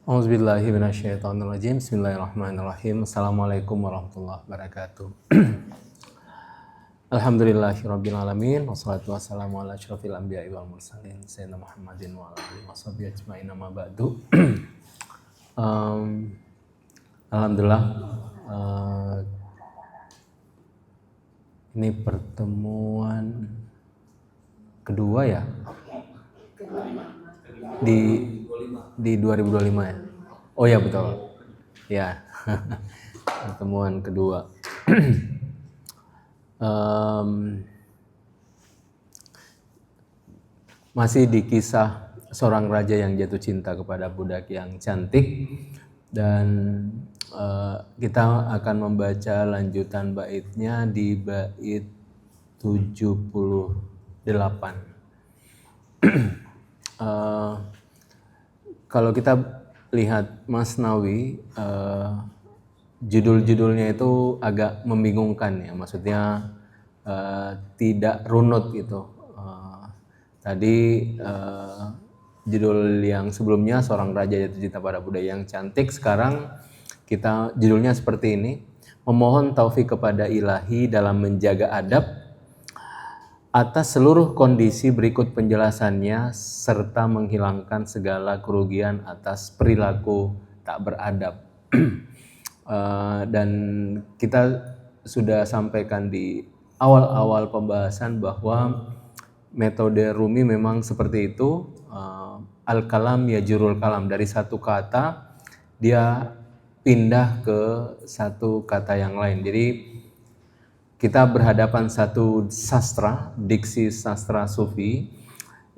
Auzubillahi minasyaitonirrajim. Bismillahirrahmanirrahim. Assalamualaikum warahmatullahi wabarakatuh. Alhamdulillahirabbil alamin wassalatu wassalamu ala asyrofil anbiya'i wal mursalin sayyidina Muhammadin wa ala alihi washabihi ajmain amma ba'du. Alhamdulillah ini pertemuan kedua ya di 2025 ya. Oh ya betul. Ya. Pertemuan kedua. Masih di kisah seorang raja yang jatuh cinta kepada budak yang cantik, dan kita akan membaca lanjutan baitnya di bait 78. Kalau kita lihat Masnawi, judul-judulnya itu agak membingungkan ya, maksudnya tidak runut gitu. Tadi judul yang sebelumnya seorang raja jatuh cinta pada budak yang cantik, sekarang kita judulnya seperti ini: memohon taufik kepada ilahi dalam menjaga adab atas seluruh kondisi berikut penjelasannya, serta menghilangkan segala kerugian atas perilaku tak beradab. Dan kita sudah sampaikan di awal-awal pembahasan bahwa metode Rumi memang seperti itu. Al-kalam yajurul kalam, dari satu kata dia pindah ke satu kata yang lain. Jadi kita berhadapan satu sastra, diksi sastra sufi.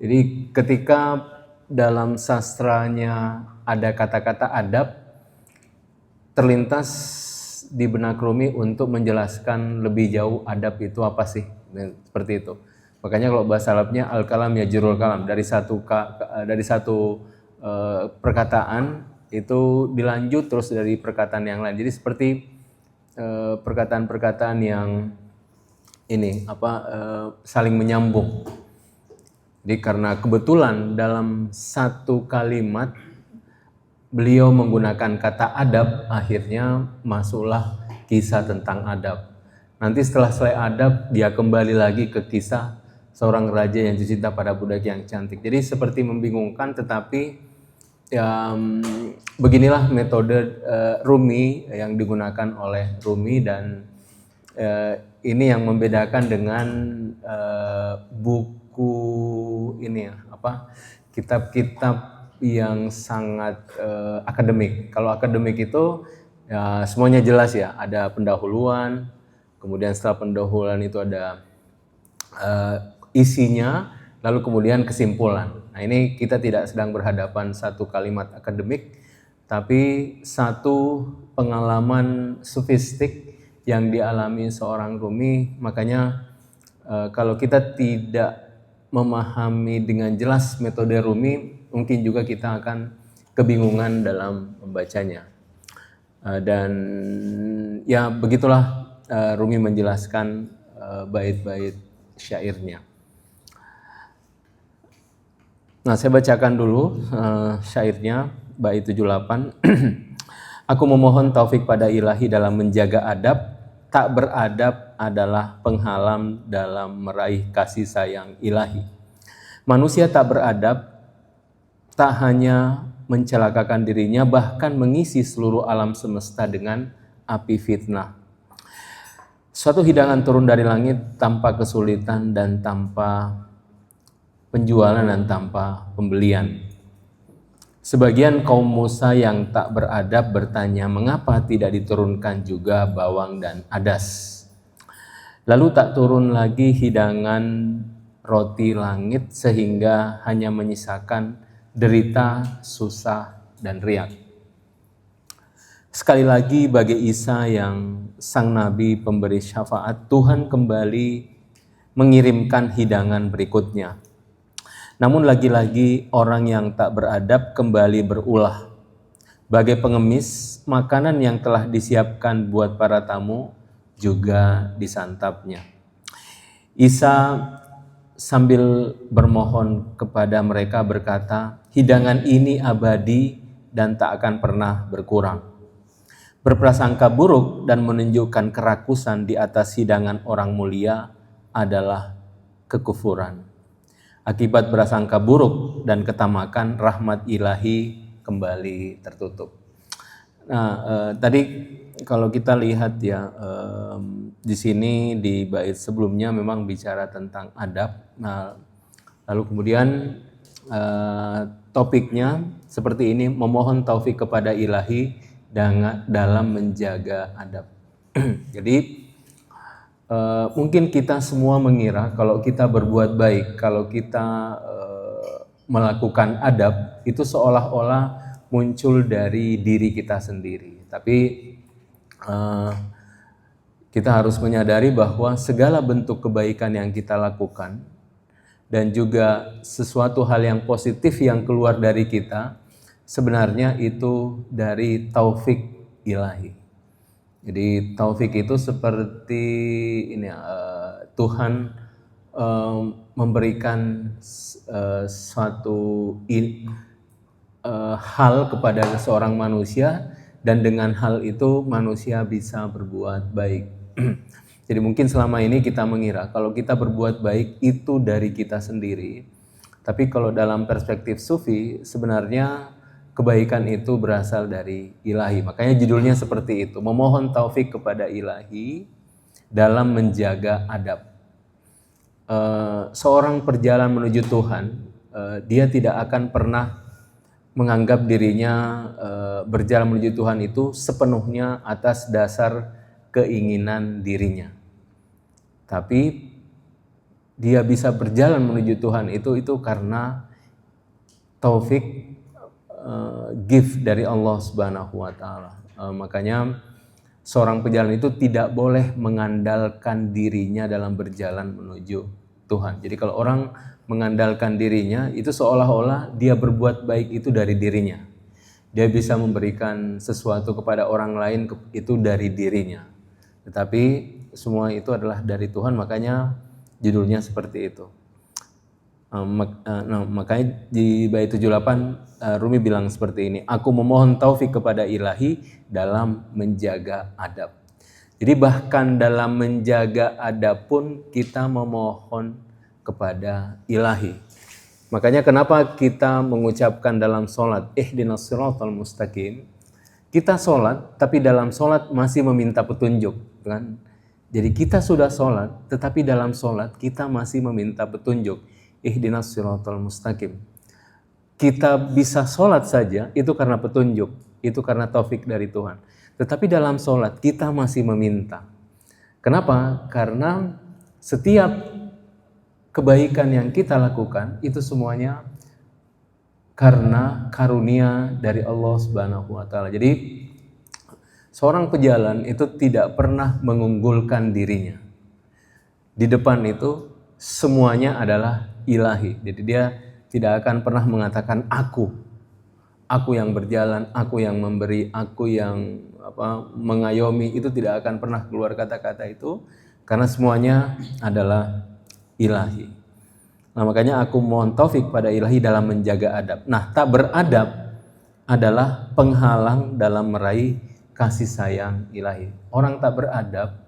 Jadi ketika dalam sastranya ada kata-kata adab, terlintas di benak Rumi untuk menjelaskan lebih jauh adab itu apa sih, seperti itu. Makanya kalau bahasa Arabnya al-kalam yajurul kalam, dari satu perkataan itu dilanjut terus dari perkataan yang lain. Jadi seperti perkataan-perkataan yang ini saling menyambung. Jadi karena kebetulan dalam satu kalimat beliau menggunakan kata adab, akhirnya masuklah kisah tentang adab. Nanti setelah selesai adab, dia kembali lagi ke kisah seorang raja yang jatuh cinta pada budak yang cantik. Jadi seperti membingungkan, tetapi ya, beginilah metode Rumi yang digunakan oleh Rumi, dan ini yang membedakan dengan buku ini ya, kitab-kitab yang sangat akademik. Kalau akademik itu ya semuanya jelas ya, ada pendahuluan, kemudian setelah pendahuluan itu ada isinya, lalu kemudian kesimpulan. Nah, ini kita tidak sedang berhadapan satu kalimat akademik, tapi satu pengalaman sofistik yang dialami seorang Rumi. Makanya kalau kita tidak memahami dengan jelas metode Rumi, mungkin juga kita akan kebingungan dalam membacanya. Dan ya begitulah Rumi menjelaskan bait-bait syairnya. Nah, saya bacakan dulu syairnya, bait 78. Aku memohon taufik pada ilahi dalam menjaga adab, tak beradab adalah penghalang dalam meraih kasih sayang ilahi. Manusia tak beradab tak hanya mencelakakan dirinya, bahkan mengisi seluruh alam semesta dengan api fitnah. Suatu hidangan turun dari langit tanpa kesulitan dan tanpa penjualan dan tanpa pembelian. Sebagian kaum Musa yang tak beradab bertanya, mengapa tidak diturunkan juga bawang dan adas? Lalu tak turun lagi hidangan roti langit, sehingga hanya menyisakan derita, susah, dan riak. Sekali lagi bagi Isa yang sang Nabi pemberi syafaat, Tuhan kembali mengirimkan hidangan berikutnya. Namun lagi-lagi orang yang tak beradab kembali berulah. Bagai pengemis, makanan yang telah disiapkan buat para tamu juga disantapnya. Isa sambil bermohon kepada mereka berkata, hidangan ini abadi dan tak akan pernah berkurang. Berprasangka buruk dan menunjukkan kerakusan di atas hidangan orang mulia adalah kekufuran. Akibat berasangka buruk dan ketamakan, rahmat ilahi kembali tertutup. Nah, tadi kalau kita lihat ya, di sini di bait sebelumnya memang bicara tentang adab. Nah, lalu kemudian topiknya seperti ini, memohon taufik kepada ilahi dalam menjaga adab. Jadi mungkin kita semua mengira kalau kita berbuat baik, kalau kita melakukan adab itu seolah-olah muncul dari diri kita sendiri. Tapi kita harus menyadari bahwa segala bentuk kebaikan yang kita lakukan dan juga sesuatu hal yang positif yang keluar dari kita sebenarnya itu dari taufik ilahi. Jadi taufik itu seperti ini, Tuhan memberikan suatu hal kepada seorang manusia dan dengan hal itu manusia bisa berbuat baik. Jadi mungkin selama ini kita mengira kalau kita berbuat baik itu dari kita sendiri. Tapi kalau dalam perspektif sufi sebenarnya kebaikan itu berasal dari ilahi. Makanya judulnya seperti itu, memohon taufik kepada ilahi dalam menjaga adab. Seorang perjalanan menuju Tuhan, dia tidak akan pernah menganggap dirinya berjalan menuju Tuhan itu sepenuhnya atas dasar keinginan dirinya. Tapi dia bisa berjalan menuju Tuhan itu karena taufik gift dari Allah Subhanahu wa taala. Makanya seorang pejalan itu tidak boleh mengandalkan dirinya dalam berjalan menuju Tuhan. Jadi kalau orang mengandalkan dirinya itu seolah-olah dia berbuat baik itu dari dirinya. Dia bisa memberikan sesuatu kepada orang lain itu dari dirinya. Tetapi semua itu adalah dari Tuhan, makanya judulnya seperti itu. Makanya di bait 78 Rumi bilang seperti ini, aku memohon taufik kepada ilahi dalam menjaga adab. Jadi bahkan dalam menjaga adab pun kita memohon kepada ilahi. Makanya kenapa kita mengucapkan dalam sholat ihdinas siratal mustaqim. Kita sholat tapi dalam sholat masih meminta petunjuk, kan? Jadi kita sudah sholat tetapi dalam sholat kita masih meminta petunjuk. Ihdinas siratal mustaqim. Kita bisa sholat saja itu karena petunjuk, itu karena taufik dari Tuhan. Tetapi dalam sholat kita masih meminta. Kenapa? Karena setiap kebaikan yang kita lakukan itu semuanya karena karunia dari Allah Subhanahu wa taala. Jadi seorang pejalan itu tidak pernah mengunggulkan dirinya. Di depan itu semuanya adalah ilahi. Jadi dia tidak akan pernah mengatakan aku yang berjalan, aku yang memberi, aku yang mengayomi, itu tidak akan pernah keluar kata-kata itu karena semuanya adalah ilahi. Nah, makanya aku mohon taufik pada ilahi dalam menjaga adab. Nah, tak beradab adalah penghalang dalam meraih kasih sayang ilahi. Orang tak beradab,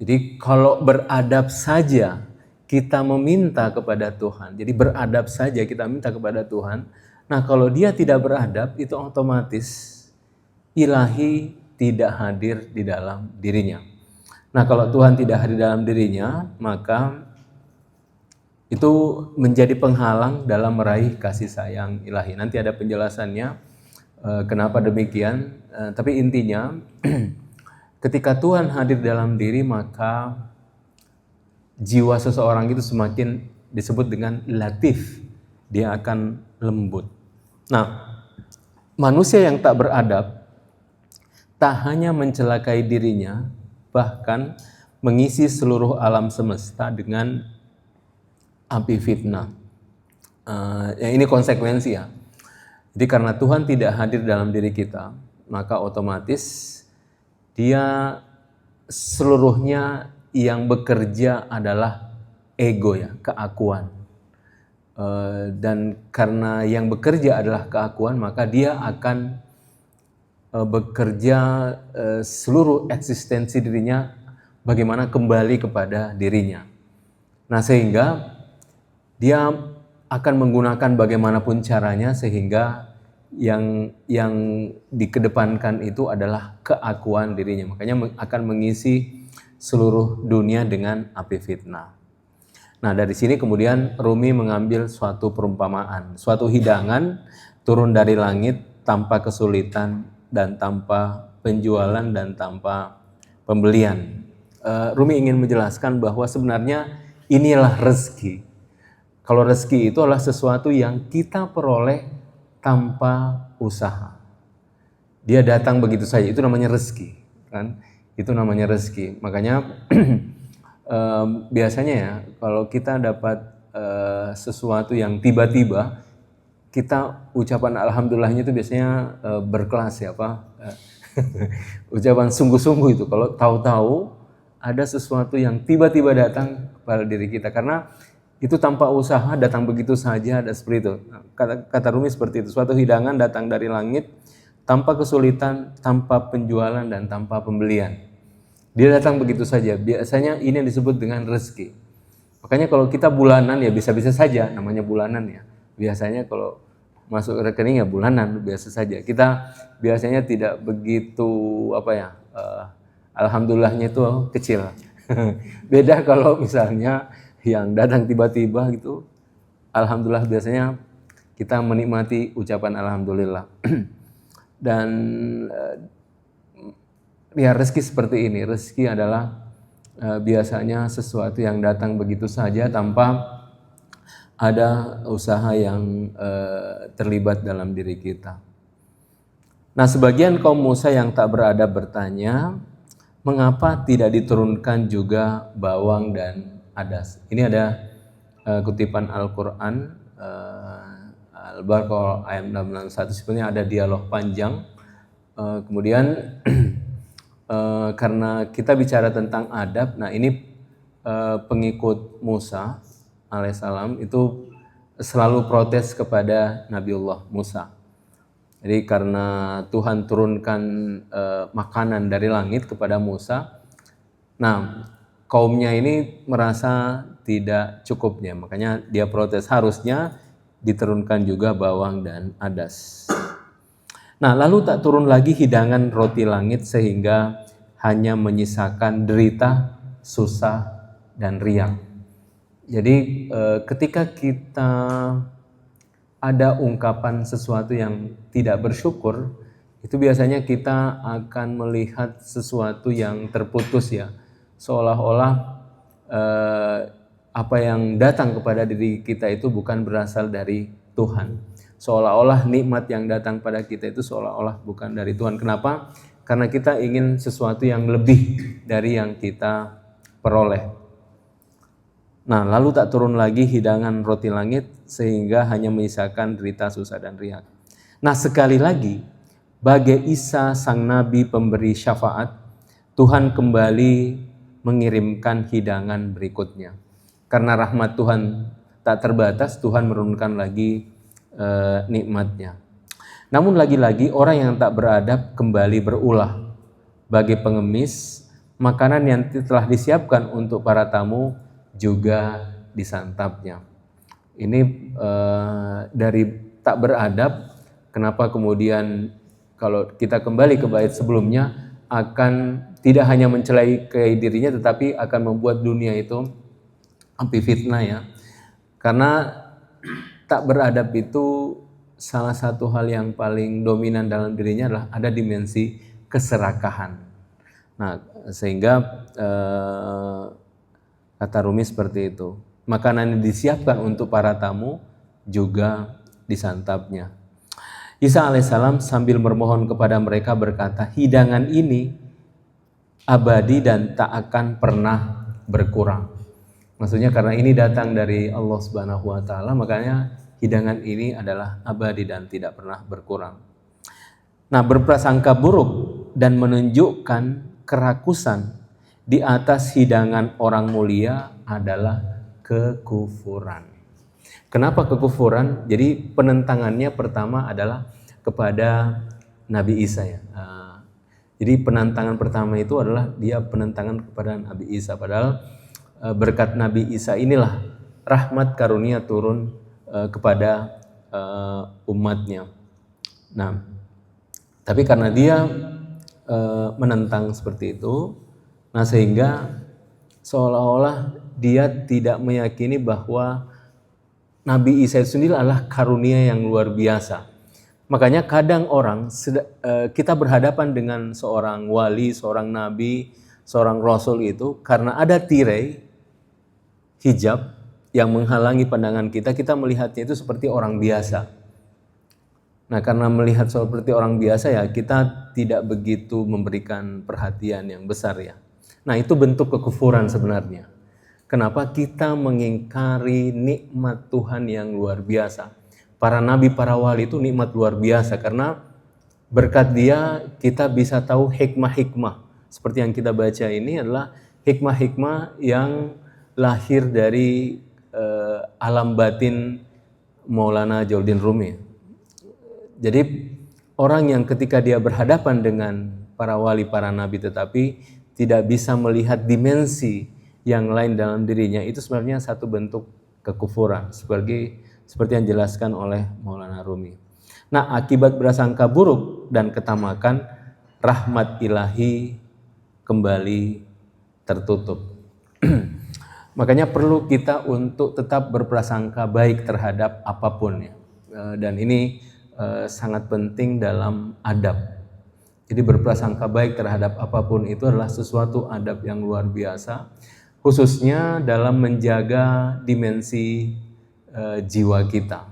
jadi kalau beradab saja kita meminta kepada Tuhan, jadi beradab saja kita minta kepada Tuhan. Nah, kalau dia tidak beradab, itu otomatis ilahi tidak hadir di dalam dirinya. Nah, kalau Tuhan tidak hadir dalam dirinya, maka itu menjadi penghalang dalam meraih kasih sayang ilahi. Nanti ada penjelasannya kenapa demikian. Tapi intinya ketika Tuhan hadir dalam diri, maka jiwa seseorang itu semakin disebut dengan latif. Dia akan lembut. Nah, manusia yang tak beradab tak hanya mencelakai dirinya, bahkan mengisi seluruh alam semesta dengan api fitnah. Ini konsekuensi ya. Jadi karena Tuhan tidak hadir dalam diri kita, maka otomatis dia seluruhnya yang bekerja adalah ego ya, keakuan. dan karena yang bekerja adalah keakuan, maka dia akan bekerja seluruh eksistensi dirinya bagaimana kembali kepada dirinya. Nah, sehingga dia akan menggunakan bagaimanapun caranya sehingga yang dikedepankan itu adalah keakuan dirinya. Makanya akan mengisi seluruh dunia dengan api fitnah. Nah, dari sini kemudian Rumi mengambil suatu perumpamaan, suatu hidangan turun dari langit tanpa kesulitan dan tanpa penjualan dan tanpa pembelian. Rumi ingin menjelaskan bahwa sebenarnya inilah rezeki. Kalau rezeki itu adalah sesuatu yang kita peroleh tanpa usaha. Dia datang begitu saja, itu namanya rezeki, kan? Itu namanya rezeki. Makanya biasanya ya, kalau kita dapat sesuatu yang tiba-tiba, kita ucapan alhamdulillahnya itu biasanya berkelas ya, Pak. Ucapan sungguh-sungguh itu kalau tahu-tahu ada sesuatu yang tiba-tiba datang kepada diri kita, karena itu tanpa usaha datang begitu saja, ada seperti itu. Kata Rumi seperti itu, suatu hidangan datang dari langit tanpa kesulitan, tanpa penjualan dan tanpa pembelian. Dia datang begitu saja. Biasanya ini yang disebut dengan rezeki. Makanya kalau kita bulanan ya bisa-bisa saja, namanya bulanan ya. Biasanya kalau masuk rekening ya bulanan, biasa saja. Kita biasanya tidak begitu alhamdulillahnya itu kecil. Beda kalau misalnya yang datang tiba-tiba gitu, alhamdulillah biasanya kita menikmati ucapan alhamdulillah. Dan ya rezeki seperti ini, rezeki adalah biasanya sesuatu yang datang begitu saja tanpa ada usaha yang terlibat dalam diri kita. Nah, sebagian kaum Musa yang tak beradab bertanya, mengapa tidak diturunkan juga bawang dan adas? Ini ada kutipan Al-Quran, Al-Baqarah ayat 61, sebenarnya ada dialog panjang. Kemudian karena kita bicara tentang adab, nah ini pengikut Musa alaihissalam itu selalu protes kepada Nabiullah Musa. Jadi karena Tuhan turunkan makanan dari langit kepada Musa, nah kaumnya ini merasa tidak cukupnya, makanya dia protes, harusnya diturunkan juga bawang dan adas. Nah, lalu tak turun lagi hidangan roti langit sehingga hanya menyisakan derita, susah, dan riang. Jadi ketika kita ada ungkapan sesuatu yang tidak bersyukur, itu biasanya kita akan melihat sesuatu yang terputus ya. Seolah-olah apa yang datang kepada diri kita itu bukan berasal dari Tuhan. Seolah-olah nikmat yang datang pada kita itu seolah-olah bukan dari Tuhan. Kenapa? Karena kita ingin sesuatu yang lebih dari yang kita peroleh. Nah, lalu tak turun lagi hidangan roti langit sehingga hanya menyisakan derita, susah, dan riak. Nah, sekali lagi, bagai Isa sang nabi pemberi syafaat, Tuhan kembali mengirimkan hidangan berikutnya. Karena rahmat Tuhan tak terbatas, Tuhan menurunkan lagi nikmatnya. Namun lagi-lagi orang yang tak beradab kembali berulah. Bagi pengemis, makanan yang telah disiapkan untuk para tamu juga disantapnya. Ini dari tak beradab, kenapa kemudian kalau kita kembali ke bait sebelumnya akan tidak hanya mencelakai dirinya tetapi akan membuat dunia itu api fitnah ya. Karena tak beradab itu salah satu hal yang paling dominan dalam dirinya adalah ada dimensi keserakahan. Nah, sehingga kata Rumi seperti itu. Makanan yang disiapkan untuk para tamu juga disantapnya. Isa alaihissalam sambil bermohon kepada mereka berkata, hidangan ini abadi dan tak akan pernah berkurang. Maksudnya karena ini datang dari Allah Subhanahu wa taala, makanya hidangan ini adalah abadi dan tidak pernah berkurang. Nah, berprasangka buruk dan menunjukkan kerakusan di atas hidangan orang mulia adalah kekufuran. Kenapa kekufuran? Jadi penentangannya pertama adalah kepada Nabi Isa ya. Jadi penentangan pertama itu adalah dia penentangan kepada Nabi Isa. Padahal berkat Nabi Isa inilah rahmat karunia turun kepada umatnya. Nah, tapi karena dia menentang seperti itu, nah sehingga seolah-olah dia tidak meyakini bahwa Nabi Isa itu sendiri adalah karunia yang luar biasa. Makanya kadang kita berhadapan dengan seorang wali, seorang nabi, seorang rasul itu karena ada tirai hijab yang menghalangi pandangan kita, kita melihatnya itu seperti orang biasa. Nah, karena melihat seperti orang biasa ya, kita tidak begitu memberikan perhatian yang besar ya. Nah, itu bentuk kekufuran sebenarnya. Kenapa kita mengingkari nikmat Tuhan yang luar biasa? Para nabi, para wali itu nikmat luar biasa karena berkat dia kita bisa tahu hikmah-hikmah. Seperti yang kita baca ini adalah hikmah-hikmah yang lahir dari alam batin Maulana Jalaluddin Rumi. Jadi orang yang ketika dia berhadapan dengan para wali, para nabi tetapi tidak bisa melihat dimensi yang lain dalam dirinya, itu sebenarnya satu bentuk kekufuran seperti yang dijelaskan oleh Maulana Rumi. Nah, akibat berasangka buruk dan ketamakan, rahmat ilahi kembali tertutup. Makanya perlu kita untuk tetap berprasangka baik terhadap apapun ya. Dan ini sangat penting dalam adab. Jadi berprasangka baik terhadap apapun itu adalah sesuatu adab yang luar biasa, khususnya dalam menjaga dimensi jiwa kita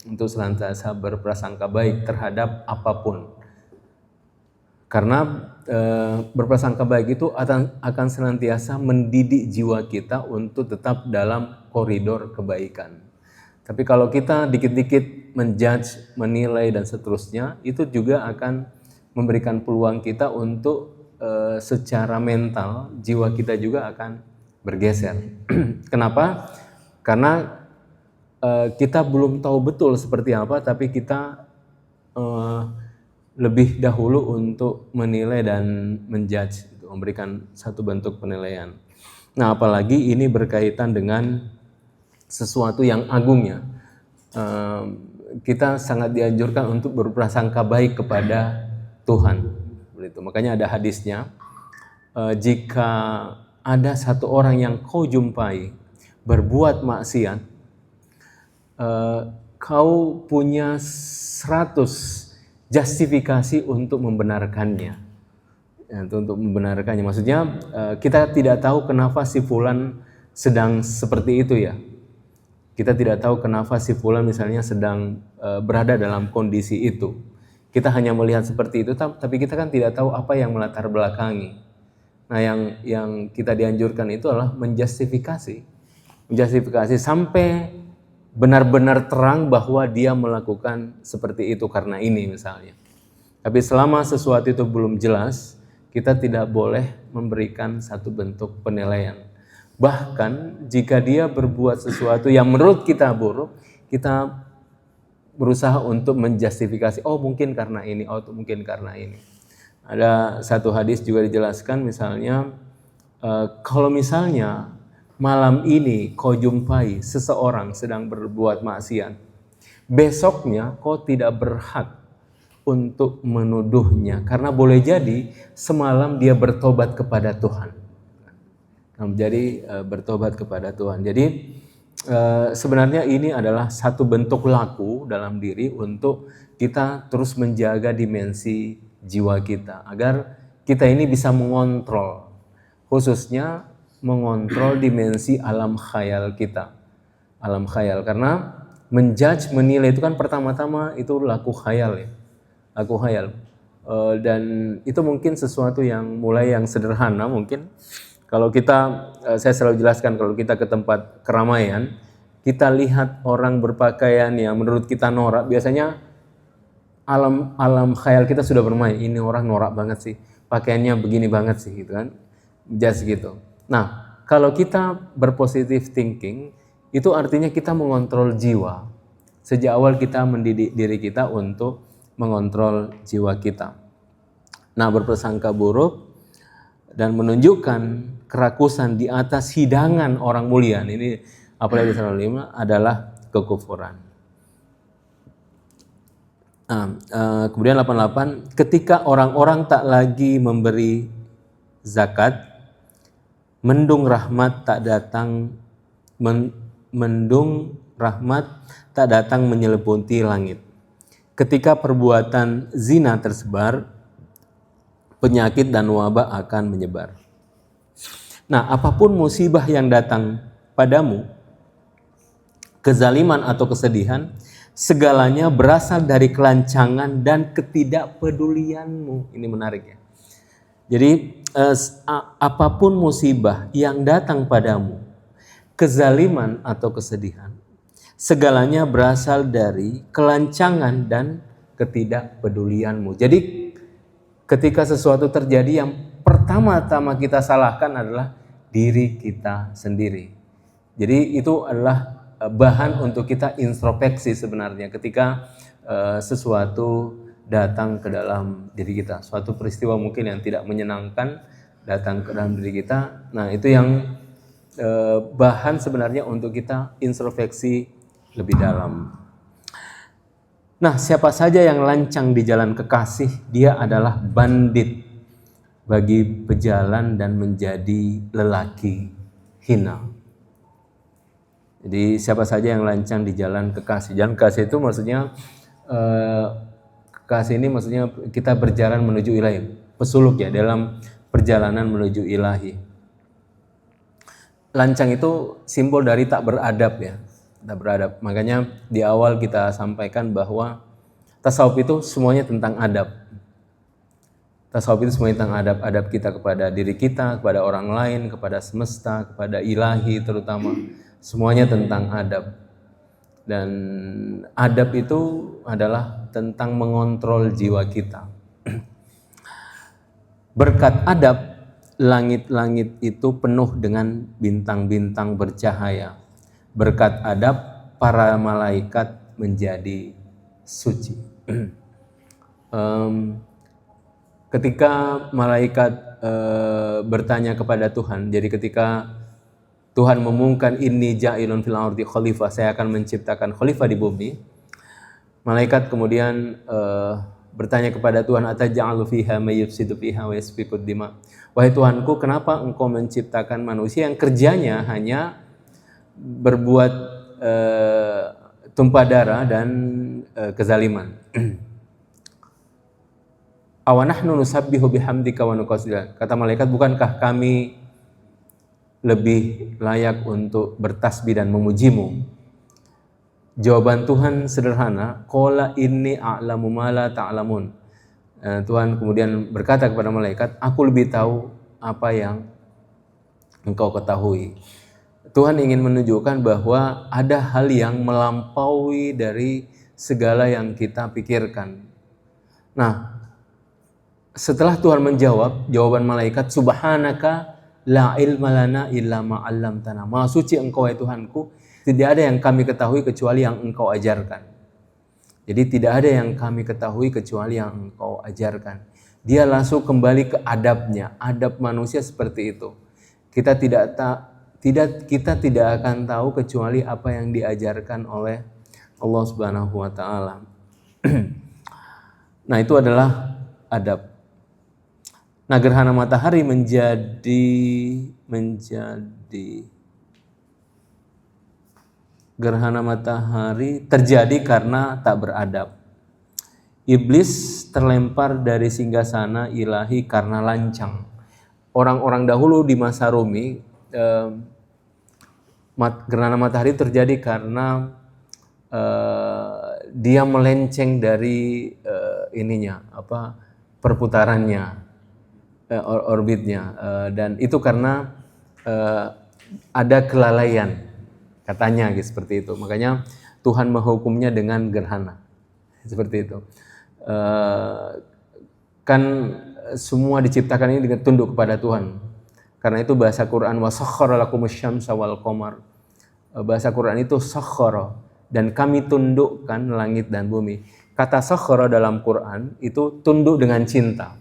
untuk senantiasa berprasangka baik terhadap apapun. Karena berprasangka baik itu akan senantiasa mendidik jiwa kita untuk tetap dalam koridor kebaikan. Tapi kalau kita dikit-dikit menjudge, menilai dan seterusnya, itu juga akan memberikan peluang kita untuk secara mental jiwa kita juga akan bergeser. Kenapa? Karena kita belum tahu betul seperti apa, tapi kita lebih dahulu untuk menilai dan menjudge, memberikan satu bentuk penilaian. Nah, apalagi ini berkaitan dengan sesuatu yang agung ya. Kita sangat dianjurkan untuk berprasangka baik kepada Tuhan. Begitu. Makanya ada hadisnya, jika ada satu orang yang kau jumpai berbuat maksiat, kau punya 100 justifikasi untuk membenarkannya. Ya, untuk membenarkannya. Maksudnya kita tidak tahu kenapa si fulan sedang seperti itu ya. Kita tidak tahu kenapa si fulan misalnya sedang berada dalam kondisi itu. Kita hanya melihat seperti itu, tapi kita kan tidak tahu apa yang melatar belakangi. Nah, yang kita dianjurkan itu adalah menjustifikasi sampai benar-benar terang bahwa dia melakukan seperti itu karena ini misalnya. Tapi selama sesuatu itu belum jelas, kita tidak boleh memberikan satu bentuk penilaian. Bahkan jika dia berbuat sesuatu yang menurut kita buruk, kita berusaha untuk menjustifikasi, oh mungkin karena ini, oh mungkin karena ini. Ada satu hadis juga dijelaskan misalnya, kalau misalnya malam ini kau jumpai seseorang sedang berbuat maksiat, besoknya kau tidak berhak untuk menuduhnya, karena boleh jadi semalam dia bertobat kepada Tuhan. Jadi bertobat kepada Tuhan. Jadi sebenarnya ini adalah satu bentuk laku dalam diri untuk kita terus menjaga dimensi jiwa kita, agar kita ini bisa mengontrol, khususnya mengontrol dimensi alam khayal kita. Alam khayal, karena menjudge, menilai itu kan pertama-tama itu laku khayal ya. Laku khayal. Dan itu mungkin sesuatu yang mulai yang sederhana mungkin. Kalau kita, saya selalu jelaskan, kalau kita ke tempat keramaian, kita lihat orang berpakaian yang menurut kita norak, biasanya alam khayal kita sudah bermain, ini orang norak banget sih, pakaiannya begini banget sih gitu kan. Just gitu. Nah, kalau kita berpositive thinking, Itu artinya kita mengontrol jiwa. Sejak awal kita mendidik diri kita untuk mengontrol jiwa kita. Nah, berprasangka buruk dan menunjukkan kerakusan di atas hidangan orang mulia. Ini apalagi 5 adalah kekufuran. Kemudian 88, ketika orang-orang tak lagi memberi zakat, mendung rahmat tak datang menyelimuti langit. Ketika perbuatan zina tersebar, penyakit dan wabah akan menyebar. Nah, apapun musibah yang datang padamu, kezaliman atau kesedihan, segalanya berasal dari kelancangan dan ketidakpedulianmu. Ini menarik ya. Jadi apapun musibah yang datang padamu, kezaliman atau kesedihan, segalanya berasal dari kelancangan dan ketidakpedulianmu. Jadi ketika sesuatu terjadi, yang pertama-tama kita salahkan adalah diri kita sendiri. Jadi itu adalah bahan untuk kita introspeksi sebenarnya ketika sesuatu datang ke dalam diri kita. Suatu peristiwa mungkin yang tidak menyenangkan datang ke dalam diri kita. Nah, itu yang bahan sebenarnya untuk kita introspeksi lebih dalam. Nah, siapa saja yang lancang di jalan kekasih, dia adalah bandit bagi pejalan dan menjadi lelaki hina. Jadi siapa saja yang lancang di jalan kekasih. Jalan kekasih itu maksudnya kekasih ini maksudnya kita berjalan menuju ilahi, pesuluk ya dalam perjalanan menuju ilahi. Lancang itu simbol dari tak beradab ya. Tak beradab. Makanya di awal kita sampaikan bahwa tasawuf itu semuanya tentang adab. Tasawuf itu semuanya tentang adab. Adab kita kepada diri kita, kepada orang lain, kepada semesta, kepada ilahi terutama. Semuanya tentang adab. Dan adab itu adalah tentang mengontrol jiwa kita. Berkat adab, langit-langit itu penuh dengan bintang-bintang bercahaya. Berkat adab, para malaikat menjadi suci. Ketika malaikat bertanya kepada Tuhan, jadi ketika Tuhan mengumumkan inni ja'ilun fil ardi khalifah, saya akan menciptakan khalifah di bumi. Malaikat kemudian bertanya kepada Tuhan, ataj'alu fiha may yufsidu fiha wa yasfikud dima. Wahai Tuhanku, kenapa engkau menciptakan manusia yang kerjanya hanya berbuat tumpah darah dan kezaliman? Awanahnu nusabbihu bihamdika wa nuqaddis. Kata malaikat, bukankah kami lebih layak untuk bertasbih dan memujimu? Jawaban Tuhan sederhana, qala inni a'lamu ma la ta'lamun. Tuhan kemudian berkata kepada malaikat, aku lebih tahu apa yang engkau ketahui. Tuhan ingin menunjukkan bahwa ada hal yang melampaui dari segala yang kita pikirkan. Nah, setelah Tuhan menjawab, jawaban malaikat, subhanaka la ilma lana illa ma 'allamtana. Maha suci engkau ya Tuhanku, tidak ada yang kami ketahui kecuali yang engkau ajarkan. Jadi tidak ada yang kami ketahui kecuali yang engkau ajarkan. Dia langsung kembali ke adabnya. Adab manusia seperti itu. Kita tidak akan tahu kecuali apa yang diajarkan oleh Allah Subhanahu wa taala. Nah, itu adalah adab. Nah, gerhana matahari gerhana matahari terjadi karena tak beradab. Iblis terlempar dari singgasana ilahi karena lancang. Orang-orang dahulu di masa Rumi, gerhana matahari terjadi karena dia melenceng dari perputarannya, orbitnya, dan itu karena ada kelalaian katanya gitu, seperti itu. Makanya Tuhan menghukumnya dengan gerhana seperti itu. Kan semua diciptakan ini dengan tunduk kepada Tuhan. Karena itu bahasa Quran, wa sakhkhara lakumus syamsa wal qamar. bahasa Quran itu sakhara, dan kami tundukkan langit dan bumi. Kata sakhara dalam Quran itu tunduk dengan cinta.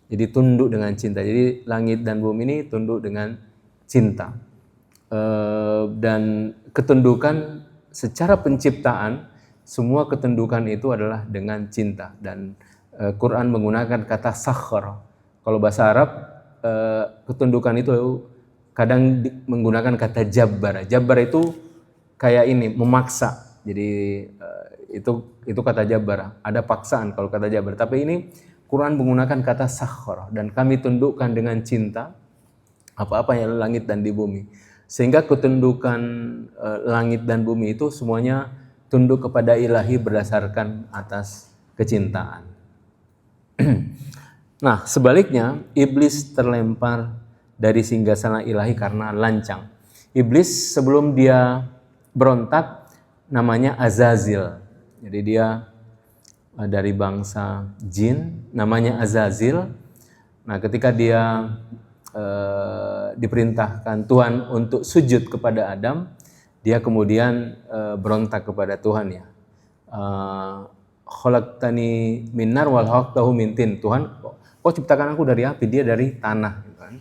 Jadi tunduk dengan cinta. Jadi langit dan bumi ini tunduk dengan cinta. Dan ketundukan secara penciptaan, semua ketundukan itu adalah dengan cinta. Dan Quran menggunakan kata sakhara. Kalau bahasa Arab, ketundukan itu kadang menggunakan kata jabbar. Jabbar itu kayak ini, memaksa. Jadi itu kata jabbar. Ada paksaan kalau kata jabbar. Tapi ini Quran menggunakan kata sakhara, dan kami tundukkan dengan cinta apa-apa yang langit dan di bumi. Sehingga ketundukan langit dan bumi itu semuanya tunduk kepada ilahi berdasarkan atas kecintaan. Nah, sebaliknya iblis terlempar dari singgasana ilahi karena lancang. Iblis sebelum dia berontak namanya Azazil. Jadi dia dari bangsa jin, namanya Azazil. Nah, ketika dia diperintahkan Tuhan untuk sujud kepada Adam, dia kemudian berontak kepada Tuhan, ya. Khalaqtani min nar wal khalaqtahu min tin. Tuhan, kau ciptakan aku dari api, dia dari tanah, gitu kan.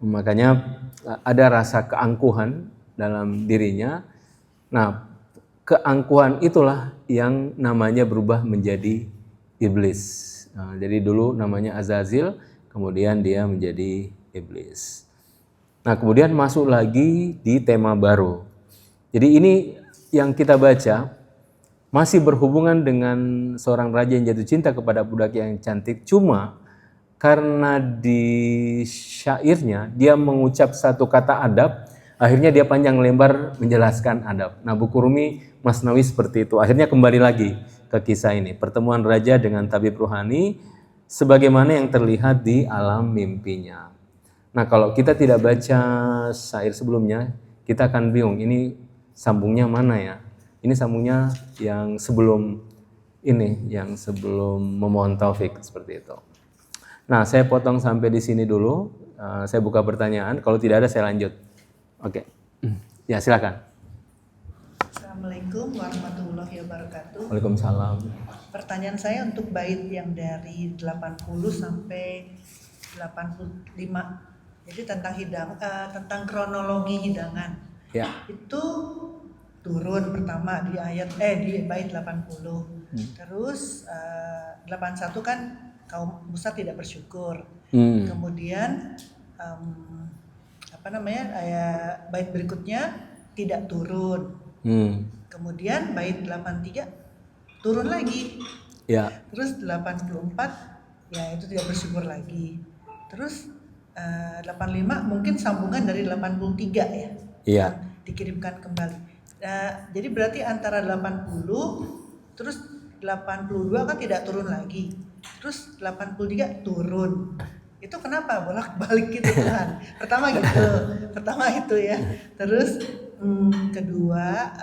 Makanya ada rasa keangkuhan dalam dirinya. Nah, keangkuhan itulah yang namanya berubah menjadi iblis. Nah, jadi dulu namanya Azazil, kemudian dia menjadi iblis. Nah, kemudian masuk lagi di tema baru. Jadi ini yang kita baca masih berhubungan dengan seorang raja yang jatuh cinta kepada budak yang cantik, cuma karena di syairnya dia mengucap satu kata adab, akhirnya dia panjang lebar menjelaskan adab. Nah, buku Rumi Masnawi seperti itu. Akhirnya kembali lagi ke kisah ini, pertemuan raja dengan tabib rohani sebagaimana yang terlihat di alam mimpinya. Nah, kalau kita tidak baca syair sebelumnya, kita akan bingung, ini sambungnya mana ya? Ini sambungnya yang sebelum ini, yang sebelum memohon taufik, seperti itu. Nah, saya potong sampai di sini dulu. Saya buka pertanyaan. Kalau tidak ada, saya lanjut. Oke. Ya, silakan. Assalamualaikum warahmatullahi wabarakatuh. Waalaikumsalam. Pertanyaan saya untuk bait yang dari 80 sampai 85. Jadi tentang kronologi hidangan. Ya. Itu turun pertama di di bait 80. Terus 81 kan kaum Musa tidak bersyukur. Kemudian bait berikutnya tidak turun. Kemudian bait 83 turun lagi. Ya. Terus 84 ya itu tidak bersyukur lagi. Terus 85 mungkin sambungan dari 83 ya. Iya. Dikirimkan kembali. Jadi berarti antara 80 terus 82 kan tidak turun lagi. Terus 83 turun. Itu kenapa bolak-balik gitu kan? Pertama itu ya. Terus kedua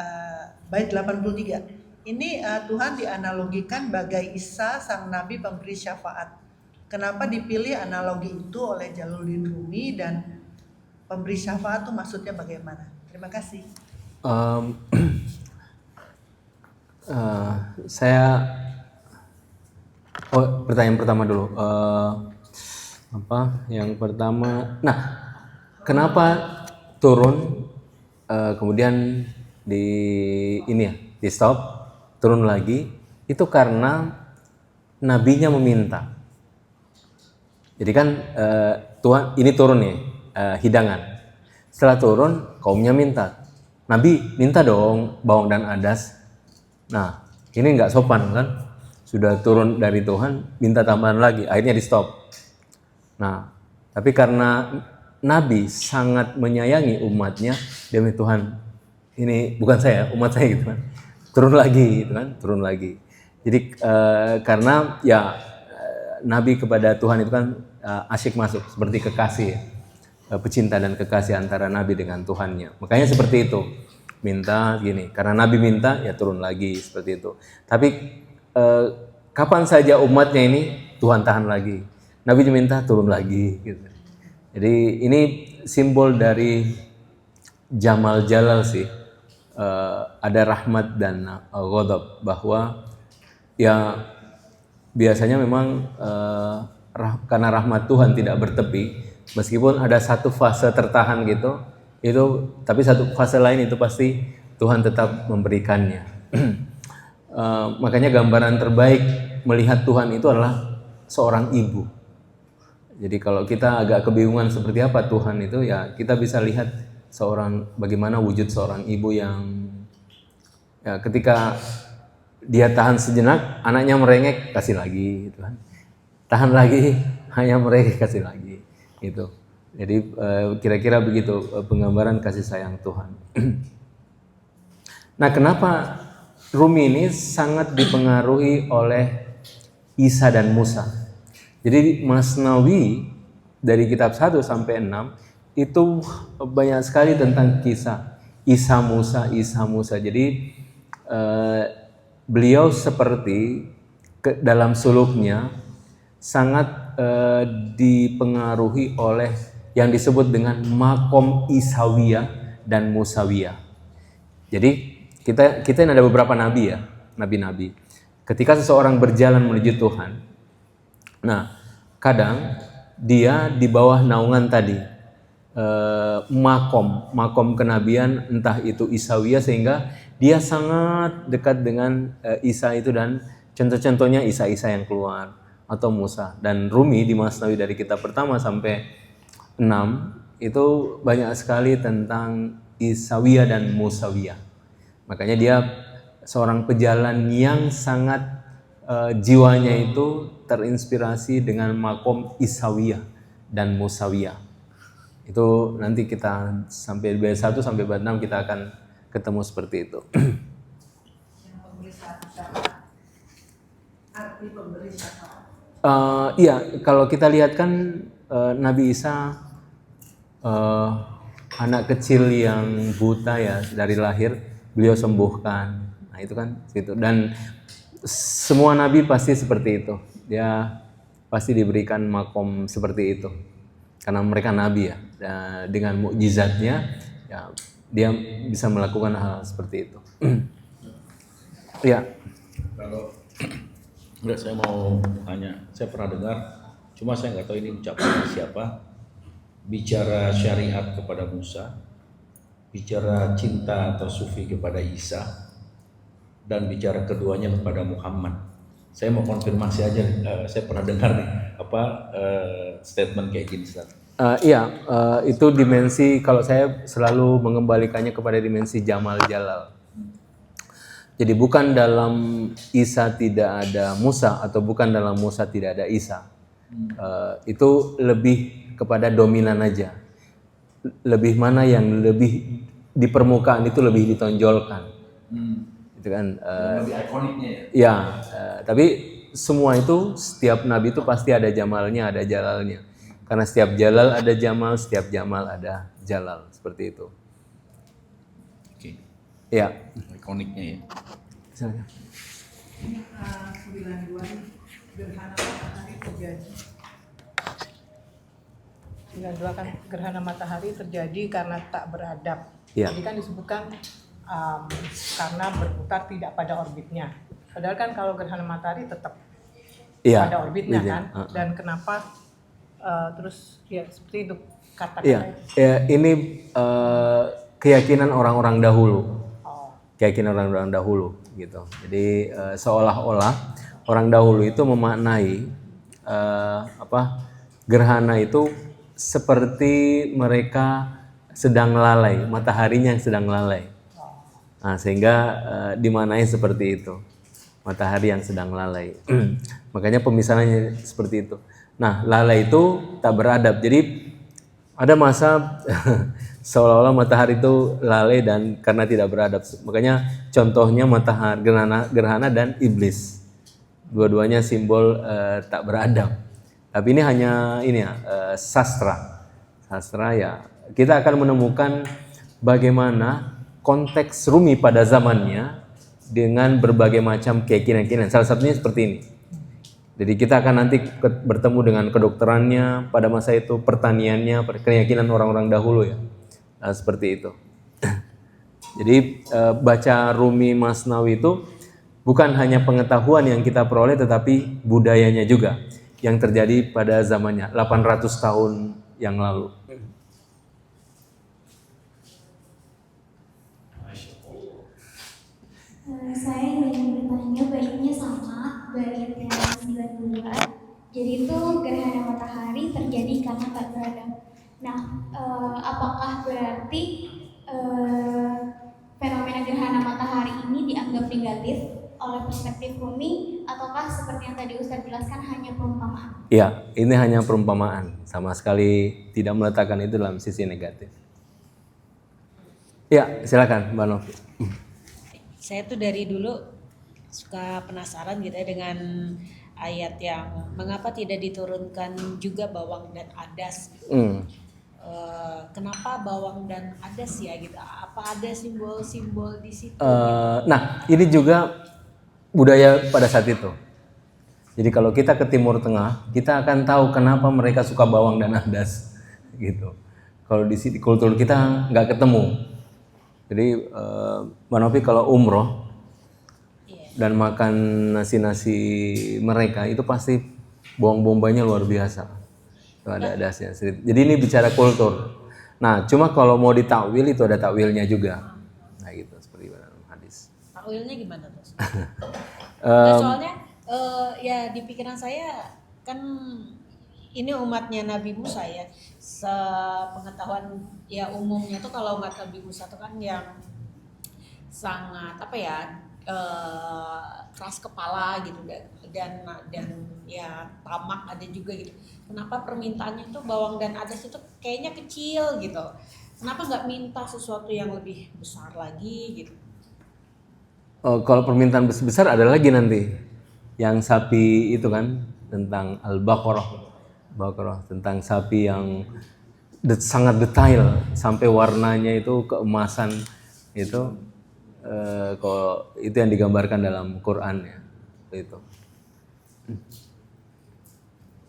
bait 83. Ini Tuhan dianalogikan bagai Isa sang nabi pemberi syafaat. Kenapa dipilih analogi itu oleh Jalaluddin Rumi, dan pemberi syafaat itu maksudnya bagaimana? Terima kasih. Pertanyaan pertama dulu. Yang pertama, nah, kenapa turun kemudian di stop, turun lagi? Itu karena nabinya meminta. Jadi kan Tuhan ini turun nih, hidangan. Setelah turun, kaumnya minta, Nabi minta dong bawang dan adas. Nah, ini nggak sopan kan? Sudah turun dari Tuhan, minta tambahan lagi, akhirnya di stop. Nah, tapi karena Nabi sangat menyayangi umatnya, demi Tuhan, ini bukan saya, umat saya gitu kan, turun lagi. Jadi karena ya Nabi kepada Tuhan itu kan asyik masuk, seperti kekasih, pecinta dan kekasih antara Nabi dengan Tuhannya. Makanya seperti itu, minta gini, karena Nabi minta ya turun lagi, seperti itu. Tapi kapan saja umatnya ini Tuhan tahan lagi, Nabi minta turun lagi gitu. Jadi ini simbol dari Jamal Jalal sih. Ada rahmat dan ghadab, bahwa ya biasanya memang karena rahmat Tuhan tidak bertepi, meskipun ada satu fase tertahan gitu, itu tapi satu fase lain itu pasti Tuhan tetap memberikannya. Makanya gambaran terbaik melihat Tuhan itu adalah seorang ibu. Jadi kalau kita agak kebingungan seperti apa Tuhan itu, ya kita bisa lihat bagaimana wujud seorang ibu yang ya ketika dia tahan sejenak, anaknya merengek, kasih lagi gitu kan. Tahan lagi, hanya merengek, kasih lagi gitu. Jadi kira-kira begitu penggambaran kasih sayang Tuhan. Nah, kenapa Rumi ini sangat dipengaruhi oleh Isa dan Musa? Jadi Masnawi dari kitab 1 sampai 6 itu banyak sekali tentang kisah Isa Musa. Jadi beliau seperti dalam suluknya sangat dipengaruhi oleh yang disebut dengan makom Isawiyah dan Musawiyah. Jadi kita ini ada beberapa nabi ya, nabi-nabi. Ketika seseorang berjalan menuju Tuhan, nah kadang dia di bawah naungan tadi makom kenabian, entah itu Isawiyah, sehingga dia sangat dekat dengan Isa itu, dan contoh-contohnya Isa yang keluar atau Musa. Dan Rumi di Masnawi dari kitab pertama sampai 6 itu banyak sekali tentang Isawiyah dan Musawiyah. Makanya dia seorang pejalan yang sangat jiwanya itu terinspirasi dengan makom Isawiyah dan Musawiyah. Itu nanti kita sampai bait 1 sampai bait 6 kita akan ketemu seperti itu. Iya, kalau kita lihat kan Nabi Isa anak kecil yang buta ya, dari lahir beliau sembuhkan. Nah itu kan gitu. Dan semua nabi pasti seperti itu. Dia pasti diberikan makom seperti itu. Karena mereka nabi ya. Dan dengan mukjizatnya ya dia bisa melakukan hal seperti itu. Ya. Kalau enggak, saya mau tanya. Saya pernah dengar, cuma saya nggak tahu ini ucapan siapa. Bicara syariat kepada Musa, bicara cinta atau sufi kepada Isa, dan bicara keduanya kepada Muhammad. Saya mau konfirmasi aja, saya pernah dengar nih statement kayak gini, Ustaz. Itu dimensi, kalau saya selalu mengembalikannya kepada dimensi Jamal Jalal. Jadi bukan dalam Isa tidak ada Musa, atau bukan dalam Musa tidak ada Isa. Itu lebih kepada dominan aja. Lebih mana yang lebih di permukaan itu lebih ditonjolkan. Itu kan lebih ikoniknya ya. Ya, tapi semua itu, setiap nabi itu pasti ada jamalnya, ada jalalnya. Karena setiap jalal ada jamal, setiap jamal ada jalal, seperti itu. Oke. Ya. Ikoniknya ya. Silakan. Ini 92 gerhana matahari terjadi. 92 kan gerhana matahari terjadi karena tak beradab. Ya. Jadi kan disebutkan karena berputar tidak pada orbitnya. Padahal kan kalau gerhana matahari tetap pada orbitnya kan. Dan kenapa terus ya seperti itu kata-kata. Ya, ini keyakinan orang-orang dahulu. Keyakinan orang-orang dahulu gitu. Jadi seolah-olah orang dahulu itu memaknai gerhana itu seperti mereka sedang lalai, mataharinya yang sedang lalai. Nah, sehingga dimaknai seperti itu, matahari yang sedang lalai. Makanya pemisahannya seperti itu. Nah, lalai itu tak beradab. Jadi ada masa seolah-olah matahari itu lalai dan karena tidak beradab. Makanya contohnya matahari, gerhana dan iblis. Dua-duanya simbol tak beradab. Tapi ini hanya sastra ya. Kita akan menemukan bagaimana konteks Rumi pada zamannya dengan berbagai macam keyakinan. Salah satunya seperti ini. Jadi kita akan nanti bertemu dengan kedokterannya pada masa itu, pertaniannya, keyakinan orang-orang dahulu ya. Seperti itu. Jadi baca Rumi Masnawi itu bukan hanya pengetahuan yang kita peroleh, tetapi budayanya juga yang terjadi pada zamannya 800 tahun yang lalu. Saya ingin bertanya, baiknya sama bait yang 92. Jadi itu gerhana matahari terjadi karena tak beradab. Nah, apakah berarti fenomena gerhana matahari ini dianggap negatif oleh perspektif Rumi, ataukah seperti yang tadi Ustadz jelaskan hanya perumpamaan? Ya, ini hanya perumpamaan, sama sekali tidak meletakkan itu dalam sisi negatif. Ya, silakan Mbak Novi. Saya tuh dari dulu suka penasaran gitu ya dengan ayat yang mengapa tidak diturunkan juga bawang dan adas. Kenapa bawang dan adas ya gitu? Apa ada simbol-simbol di situ? Nah, ini juga budaya pada saat itu. Jadi kalau kita ke Timur Tengah, kita akan tahu kenapa mereka suka bawang dan adas, gitu. Kalau di sini kultur kita nggak ketemu. Jadi Mbak Novi kalau umroh dan makan nasi-nasi mereka itu pasti bawang bombaynya luar biasa. Itu ada adasnya. Jadi ini bicara kultur. Nah, cuma kalau mau ditakwil itu ada takwilnya juga. Nah, gitu seperti dalam hadis. Takwilnya gimana tuh? Soalnya ya di pikiran saya kan ini umatnya Nabi Musa ya, sepengetahuan ya umumnya tuh kalau umat Nabi Musa tuh kan yang sangat apa ya keras kepala gitu dan ya tamak ada juga gitu. Kenapa permintaannya tuh bawang dan adas itu kayaknya kecil gitu? Kenapa nggak minta sesuatu yang lebih besar lagi gitu? Kalau permintaan besar ada lagi nanti yang sapi itu kan tentang Al-Baqarah. Tentang sapi yang sangat detail sampai warnanya itu keemasan itu kalau itu yang digambarkan dalam Quran ya itu.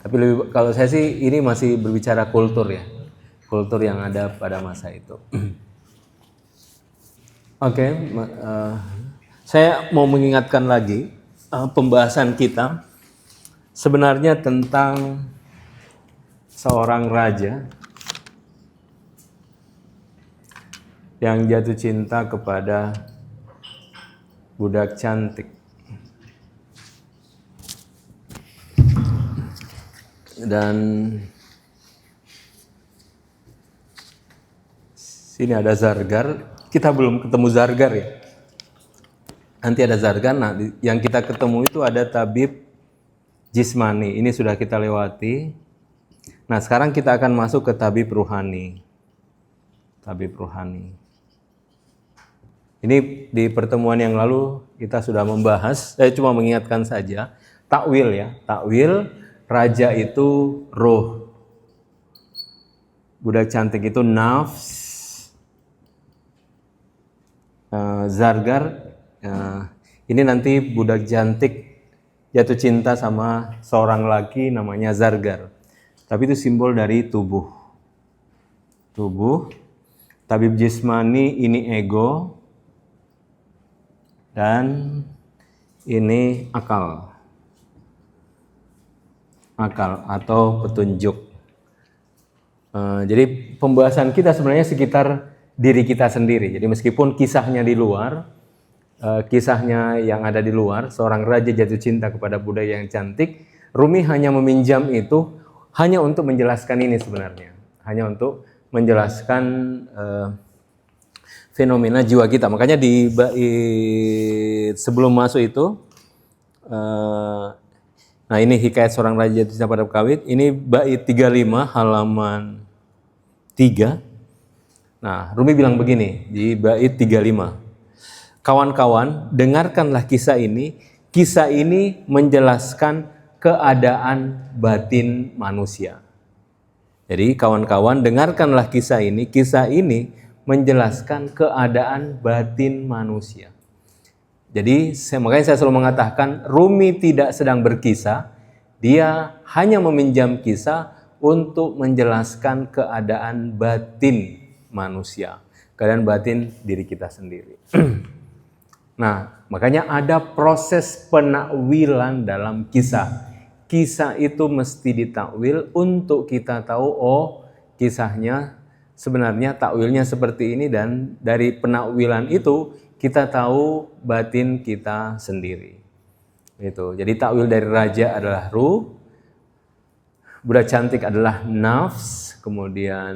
Tapi kalau saya sih ini masih berbicara kultur ya, kultur yang ada pada masa itu. Oke, saya mau mengingatkan lagi pembahasan kita sebenarnya tentang seorang raja yang jatuh cinta kepada budak cantik. Dan sini ada Zargar, kita belum ketemu Zargar ya. Nanti ada Zargar, nah yang kita ketemu itu ada tabib jismani, ini sudah kita lewati. Nah, sekarang kita akan masuk ke tabib ruhani. Tabib ruhani. Ini di pertemuan yang lalu kita sudah membahas, saya cuma mengingatkan saja, takwil ya. Takwil, raja itu roh. Budak cantik itu nafs. Zargar, ini nanti budak cantik jatuh cinta sama seorang laki namanya Zargar. Tapi itu simbol dari tubuh. Tubuh. Tabib jismani ini ego. Dan ini akal. Akal atau petunjuk. Jadi pembahasan kita sebenarnya sekitar diri kita sendiri. Jadi meskipun kisahnya di luar, kisahnya yang ada di luar, seorang raja jatuh cinta kepada budak yang cantik, Rumi hanya meminjam itu hanya untuk menjelaskan ini sebenarnya, hanya untuk menjelaskan fenomena jiwa kita. Makanya di bait sebelum masuk itu, nah ini hikayat seorang raja jatuh cinta pada kawit. Ini bait 35 halaman 3. Nah, Rumi bilang begini di bait 35. Kawan-kawan, dengarkanlah kisah ini. Kisah ini menjelaskan keadaan batin manusia. Jadi kawan-kawan dengarkanlah kisah ini. Kisah ini menjelaskan keadaan batin manusia. Jadi makanya saya selalu mengatakan Rumi tidak sedang berkisah. Dia hanya meminjam kisah untuk menjelaskan keadaan batin manusia. keadaan batin diri kita sendiri. Nah, makanya ada proses penakwilan dalam kisah. Kisah itu mesti ditakwil untuk kita tahu, oh kisahnya sebenarnya takwilnya seperti ini, dan dari penakwilan itu kita tahu batin kita sendiri. Gitu. Jadi takwil dari raja adalah ruh, budak cantik adalah nafs, kemudian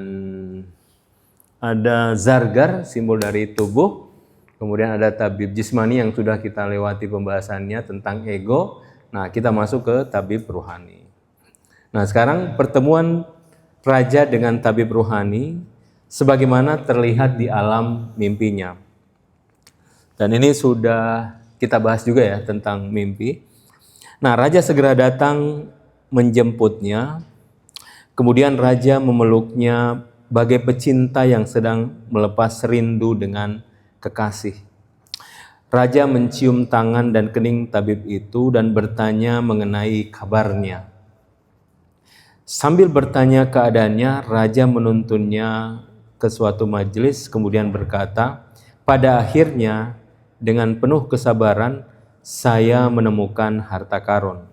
ada zargar, simbol dari tubuh, kemudian ada tabib jismani yang sudah kita lewati pembahasannya tentang ego. Nah, kita masuk ke tabib ruhani. Nah, sekarang pertemuan raja dengan tabib ruhani sebagaimana terlihat di alam mimpinya. Dan ini sudah kita bahas juga ya tentang mimpi. Nah, raja segera datang menjemputnya. Kemudian raja memeluknya bagai pecinta yang sedang melepas rindu dengan kekasih. Raja mencium tangan dan kening tabib itu dan bertanya mengenai kabarnya. Sambil bertanya keadaannya, raja menuntunnya ke suatu majelis, kemudian berkata, pada akhirnya dengan penuh kesabaran saya menemukan harta karun.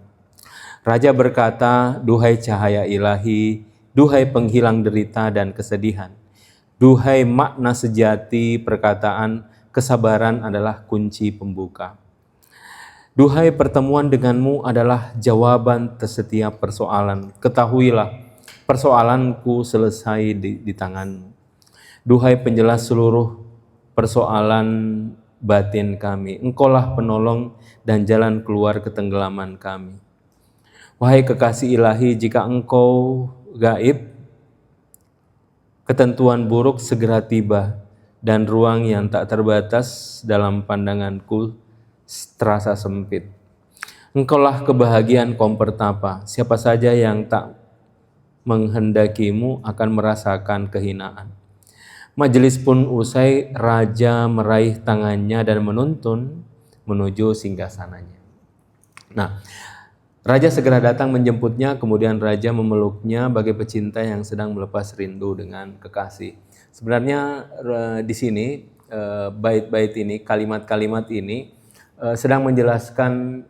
Raja berkata, duhai cahaya ilahi, duhai penghilang derita dan kesedihan, duhai makna sejati perkataan, kesabaran adalah kunci pembuka. Duhai pertemuan denganmu adalah jawaban setiap persoalan. Ketahuilah, persoalanku selesai di tanganmu. Duhai penjelas seluruh persoalan batin kami. Engkaulah penolong dan jalan keluar ketenggelaman kami. Wahai kekasih ilahi, jika engkau gaib, ketentuan buruk segera tiba dan ruang yang tak terbatas dalam pandanganku terasa sempit. Engkaulah kebahagiaan kaum pertapa. Siapa saja yang tak menghendakimu akan merasakan kehinaan. Majelis pun usai, raja meraih tangannya dan menuntun menuju singgasananya. Nah, raja segera datang menjemputnya, kemudian raja memeluknya bagai pecinta yang sedang melepas rindu dengan kekasih. Sebenarnya di sini bait-bait ini, kalimat-kalimat ini sedang menjelaskan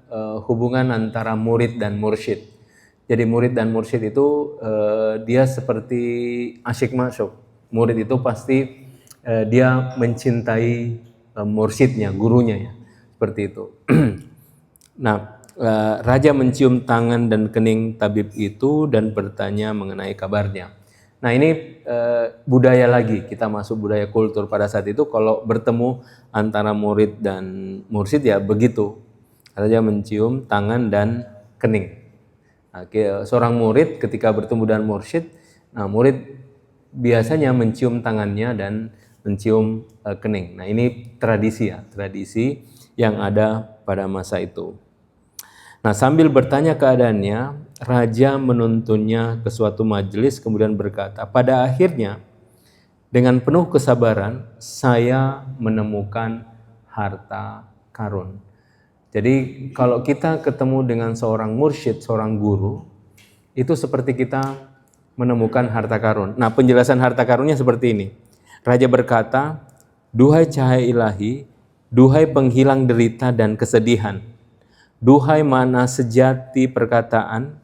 hubungan antara murid dan mursyid. Jadi murid dan mursyid itu dia seperti asyik masuk. Murid itu pasti dia mencintai mursyidnya, gurunya ya, seperti itu. Nah, raja mencium tangan dan kening tabib itu dan bertanya mengenai kabarnya. Nah, ini budaya lagi, kita masuk budaya kultur pada saat itu. Kalau bertemu antara murid dan mursyid ya begitu, raja mencium tangan dan kening. Nah, seorang murid ketika bertemu dengan mursyid, nah murid biasanya mencium tangannya dan mencium kening. Nah, ini tradisi ya, tradisi yang ada pada masa itu. Nah, sambil bertanya keadaannya, raja menuntunnya ke suatu majelis, kemudian berkata, pada akhirnya dengan penuh kesabaran saya menemukan harta karun. Jadi kalau kita ketemu dengan seorang mursyid, seorang guru, itu seperti kita menemukan harta karun. Nah, penjelasan harta karunnya seperti ini. Raja berkata, duhai cahaya ilahi, duhai penghilang derita dan kesedihan, duhai mana sejati perkataan,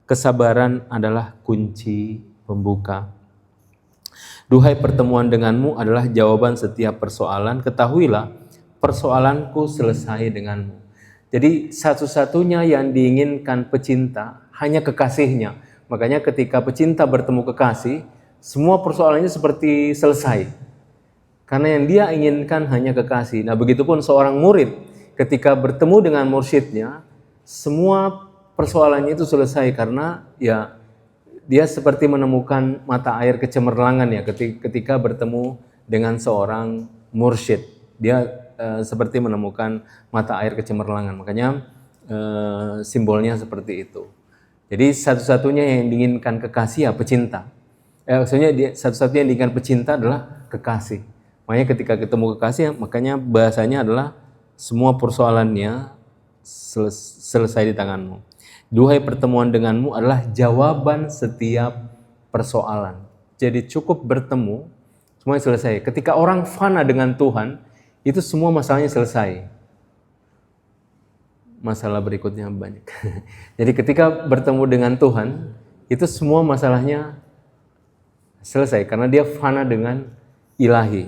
kesabaran adalah kunci pembuka. Duhai pertemuan denganmu adalah jawaban setiap persoalan. Ketahuilah, persoalanku selesai denganmu. Jadi satu-satunya yang diinginkan pecinta hanya kekasihnya. Makanya ketika pecinta bertemu kekasih, semua persoalannya seperti selesai. Karena yang dia inginkan hanya kekasih. Nah, begitupun seorang murid ketika bertemu dengan mursyidnya, semua persoalannya itu selesai karena ya dia seperti menemukan mata air kecemerlangan ya ketika bertemu dengan seorang mursyid. Dia seperti menemukan mata air kecemerlangan. Makanya simbolnya seperti itu. Jadi satu-satunya yang diinginkan kekasih ya pecinta. Maksudnya satu-satunya yang diinginkan pecinta adalah kekasih. Makanya ketika ketemu kekasih, makanya bahasanya adalah semua persoalannya selesai di tanganmu. Duhai pertemuan denganmu adalah jawaban setiap persoalan. Jadi cukup bertemu, Semuanya selesai. Ketika orang fana dengan Tuhan, itu semua masalahnya selesai. Masalah berikutnya banyak. Jadi ketika bertemu dengan Tuhan, itu semua masalahnya selesai karena dia fana dengan ilahi.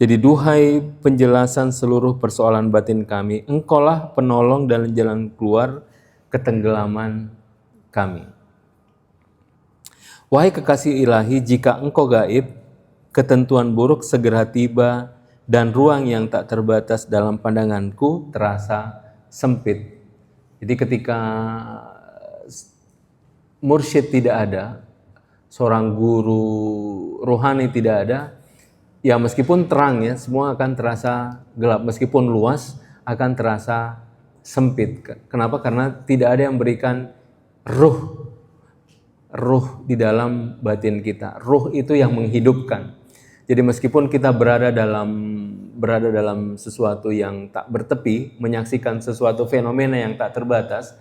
Jadi duhai penjelasan seluruh persoalan batin kami, Engkaulah penolong dan jalan keluar ketenggelaman kami. Wahai kekasih ilahi, jika Engkau gaib, ketentuan buruk segera tiba dan ruang yang tak terbatas dalam pandanganku terasa sempit. Jadi ketika mursyid tidak ada, seorang guru rohani tidak ada, ya meskipun terang ya, semua akan terasa gelap. Meskipun luas, akan terasa sempit. Kenapa? Karena tidak ada yang berikan ruh di dalam batin kita. Ruh itu yang menghidupkan. Jadi meskipun kita berada dalam sesuatu yang tak bertepi, menyaksikan sesuatu fenomena yang tak terbatas,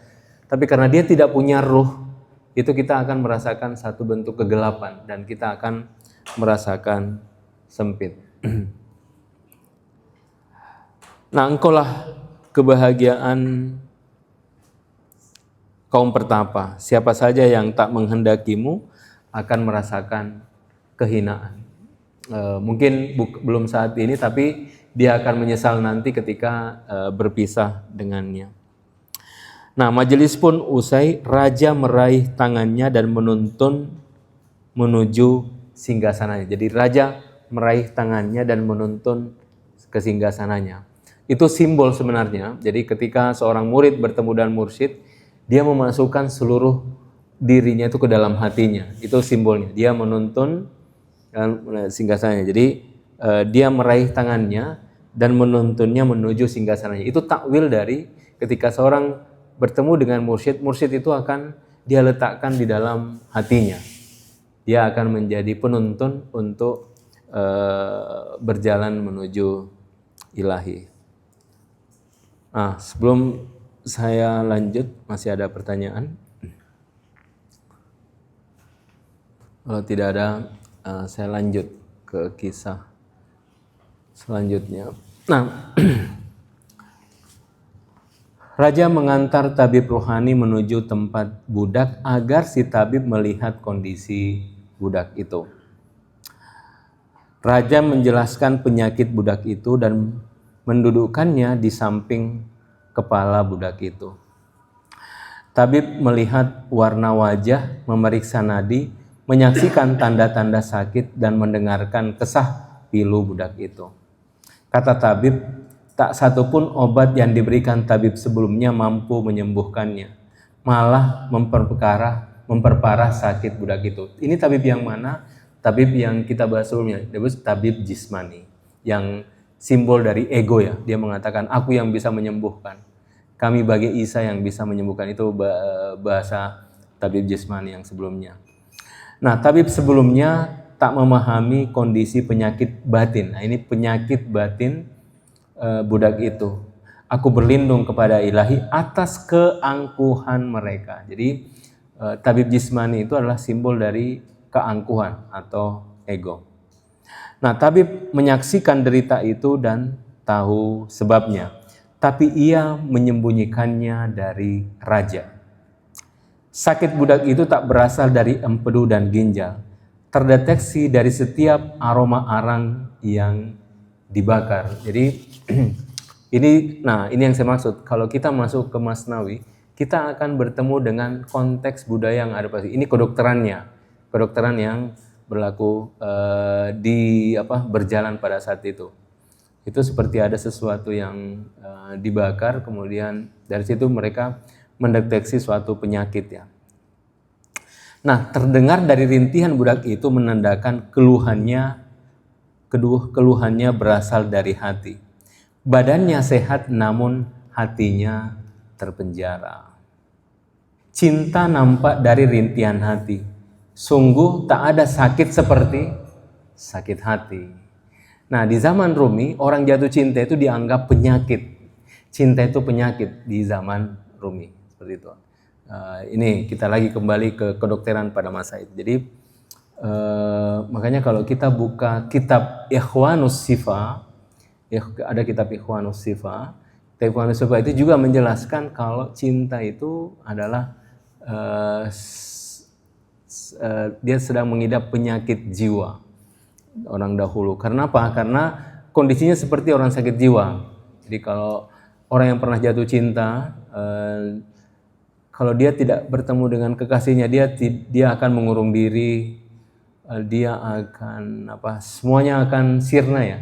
tapi karena dia tidak punya ruh, itu kita akan merasakan satu bentuk kegelapan dan kita akan merasakan sempit. Nah, Engkaulah kebahagiaan kaum pertapa. Siapa saja yang tak menghendakimu akan merasakan kehinaan. Mungkin belum saat ini, tapi dia akan menyesal nanti ketika berpisah dengannya. Nah, majelis pun usai, raja meraih tangannya dan menuntun menuju singgasananya. Jadi raja meraih tangannya dan menuntun ke singgasananya. Itu simbol sebenarnya. Jadi ketika seorang murid bertemu dengan mursyid, dia memasukkan seluruh dirinya itu ke dalam hatinya. Itu simbolnya. Dia menuntun singgasananya. Jadi dia meraih tangannya dan menuntunnya menuju singgasananya. Itu takwil dari ketika seorang bertemu dengan mursyid, mursyid itu akan dia letakkan di dalam hatinya. Dia akan menjadi penuntun untuk berjalan menuju ilahi. Nah, sebelum saya lanjut, masih ada pertanyaan? Kalau tidak ada, saya lanjut ke kisah selanjutnya. Nah, raja mengantar tabib rohani menuju tempat budak agar si tabib melihat kondisi budak itu. Raja menjelaskan penyakit budak itu dan mendudukkannya di samping kepala budak itu. Tabib melihat warna wajah, memeriksa nadi, menyaksikan tanda-tanda sakit dan mendengarkan kesah pilu budak itu. Kata tabib, tak satupun obat yang diberikan tabib sebelumnya mampu menyembuhkannya, malah memperparah sakit budak itu. Ini tabib yang mana? Tabib yang kita bahas sebelumnya, tabib jismani, yang simbol dari ego ya. Dia mengatakan, aku yang bisa menyembuhkan. Kami bagi Isa yang bisa menyembuhkan. Itu bahasa tabib jismani yang sebelumnya. Nah, tabib sebelumnya tak memahami kondisi penyakit batin. Nah, ini penyakit batin budak itu. Aku berlindung kepada ilahi atas keangkuhan mereka. Jadi tabib jismani itu adalah simbol dari keangkuhan atau ego. Nah, tabib menyaksikan derita itu dan tahu sebabnya, tapi ia menyembunyikannya dari raja. Sakit budak itu tak berasal dari empedu dan ginjal, terdeteksi dari setiap aroma arang yang dibakar. Jadi ini yang saya maksud. Kalau kita masuk ke Masnawi, kita akan bertemu dengan konteks budaya yang ada pasti. Ini kedokteran yang berlaku berjalan pada saat itu. Itu seperti ada sesuatu yang dibakar, kemudian dari situ mereka mendeteksi suatu penyakit ya. Nah, terdengar dari rintihan budak itu menandakan keluhannya berasal dari hati. Badannya sehat namun hatinya terpenjara. Cinta nampak dari rintihan hati. Sungguh tak ada sakit seperti sakit hati. Nah, di zaman Rumi, orang jatuh cinta itu dianggap penyakit. Cinta itu penyakit di zaman Rumi, seperti itu. Ini kita lagi kembali ke kedokteran pada masa itu. Jadi Makanya kalau kita buka kitab Ikhwanus Sifa, ada kitab Ikhwanus Sifa. Kitab Ikhwanus Sifa itu juga menjelaskan kalau cinta itu adalah dia sedang mengidap penyakit jiwa orang dahulu. Karena apa? Karena kondisinya seperti orang sakit jiwa. Jadi kalau orang yang pernah jatuh cinta, kalau dia tidak bertemu dengan kekasihnya, dia akan mengurung diri, dia akan semuanya akan sirna ya.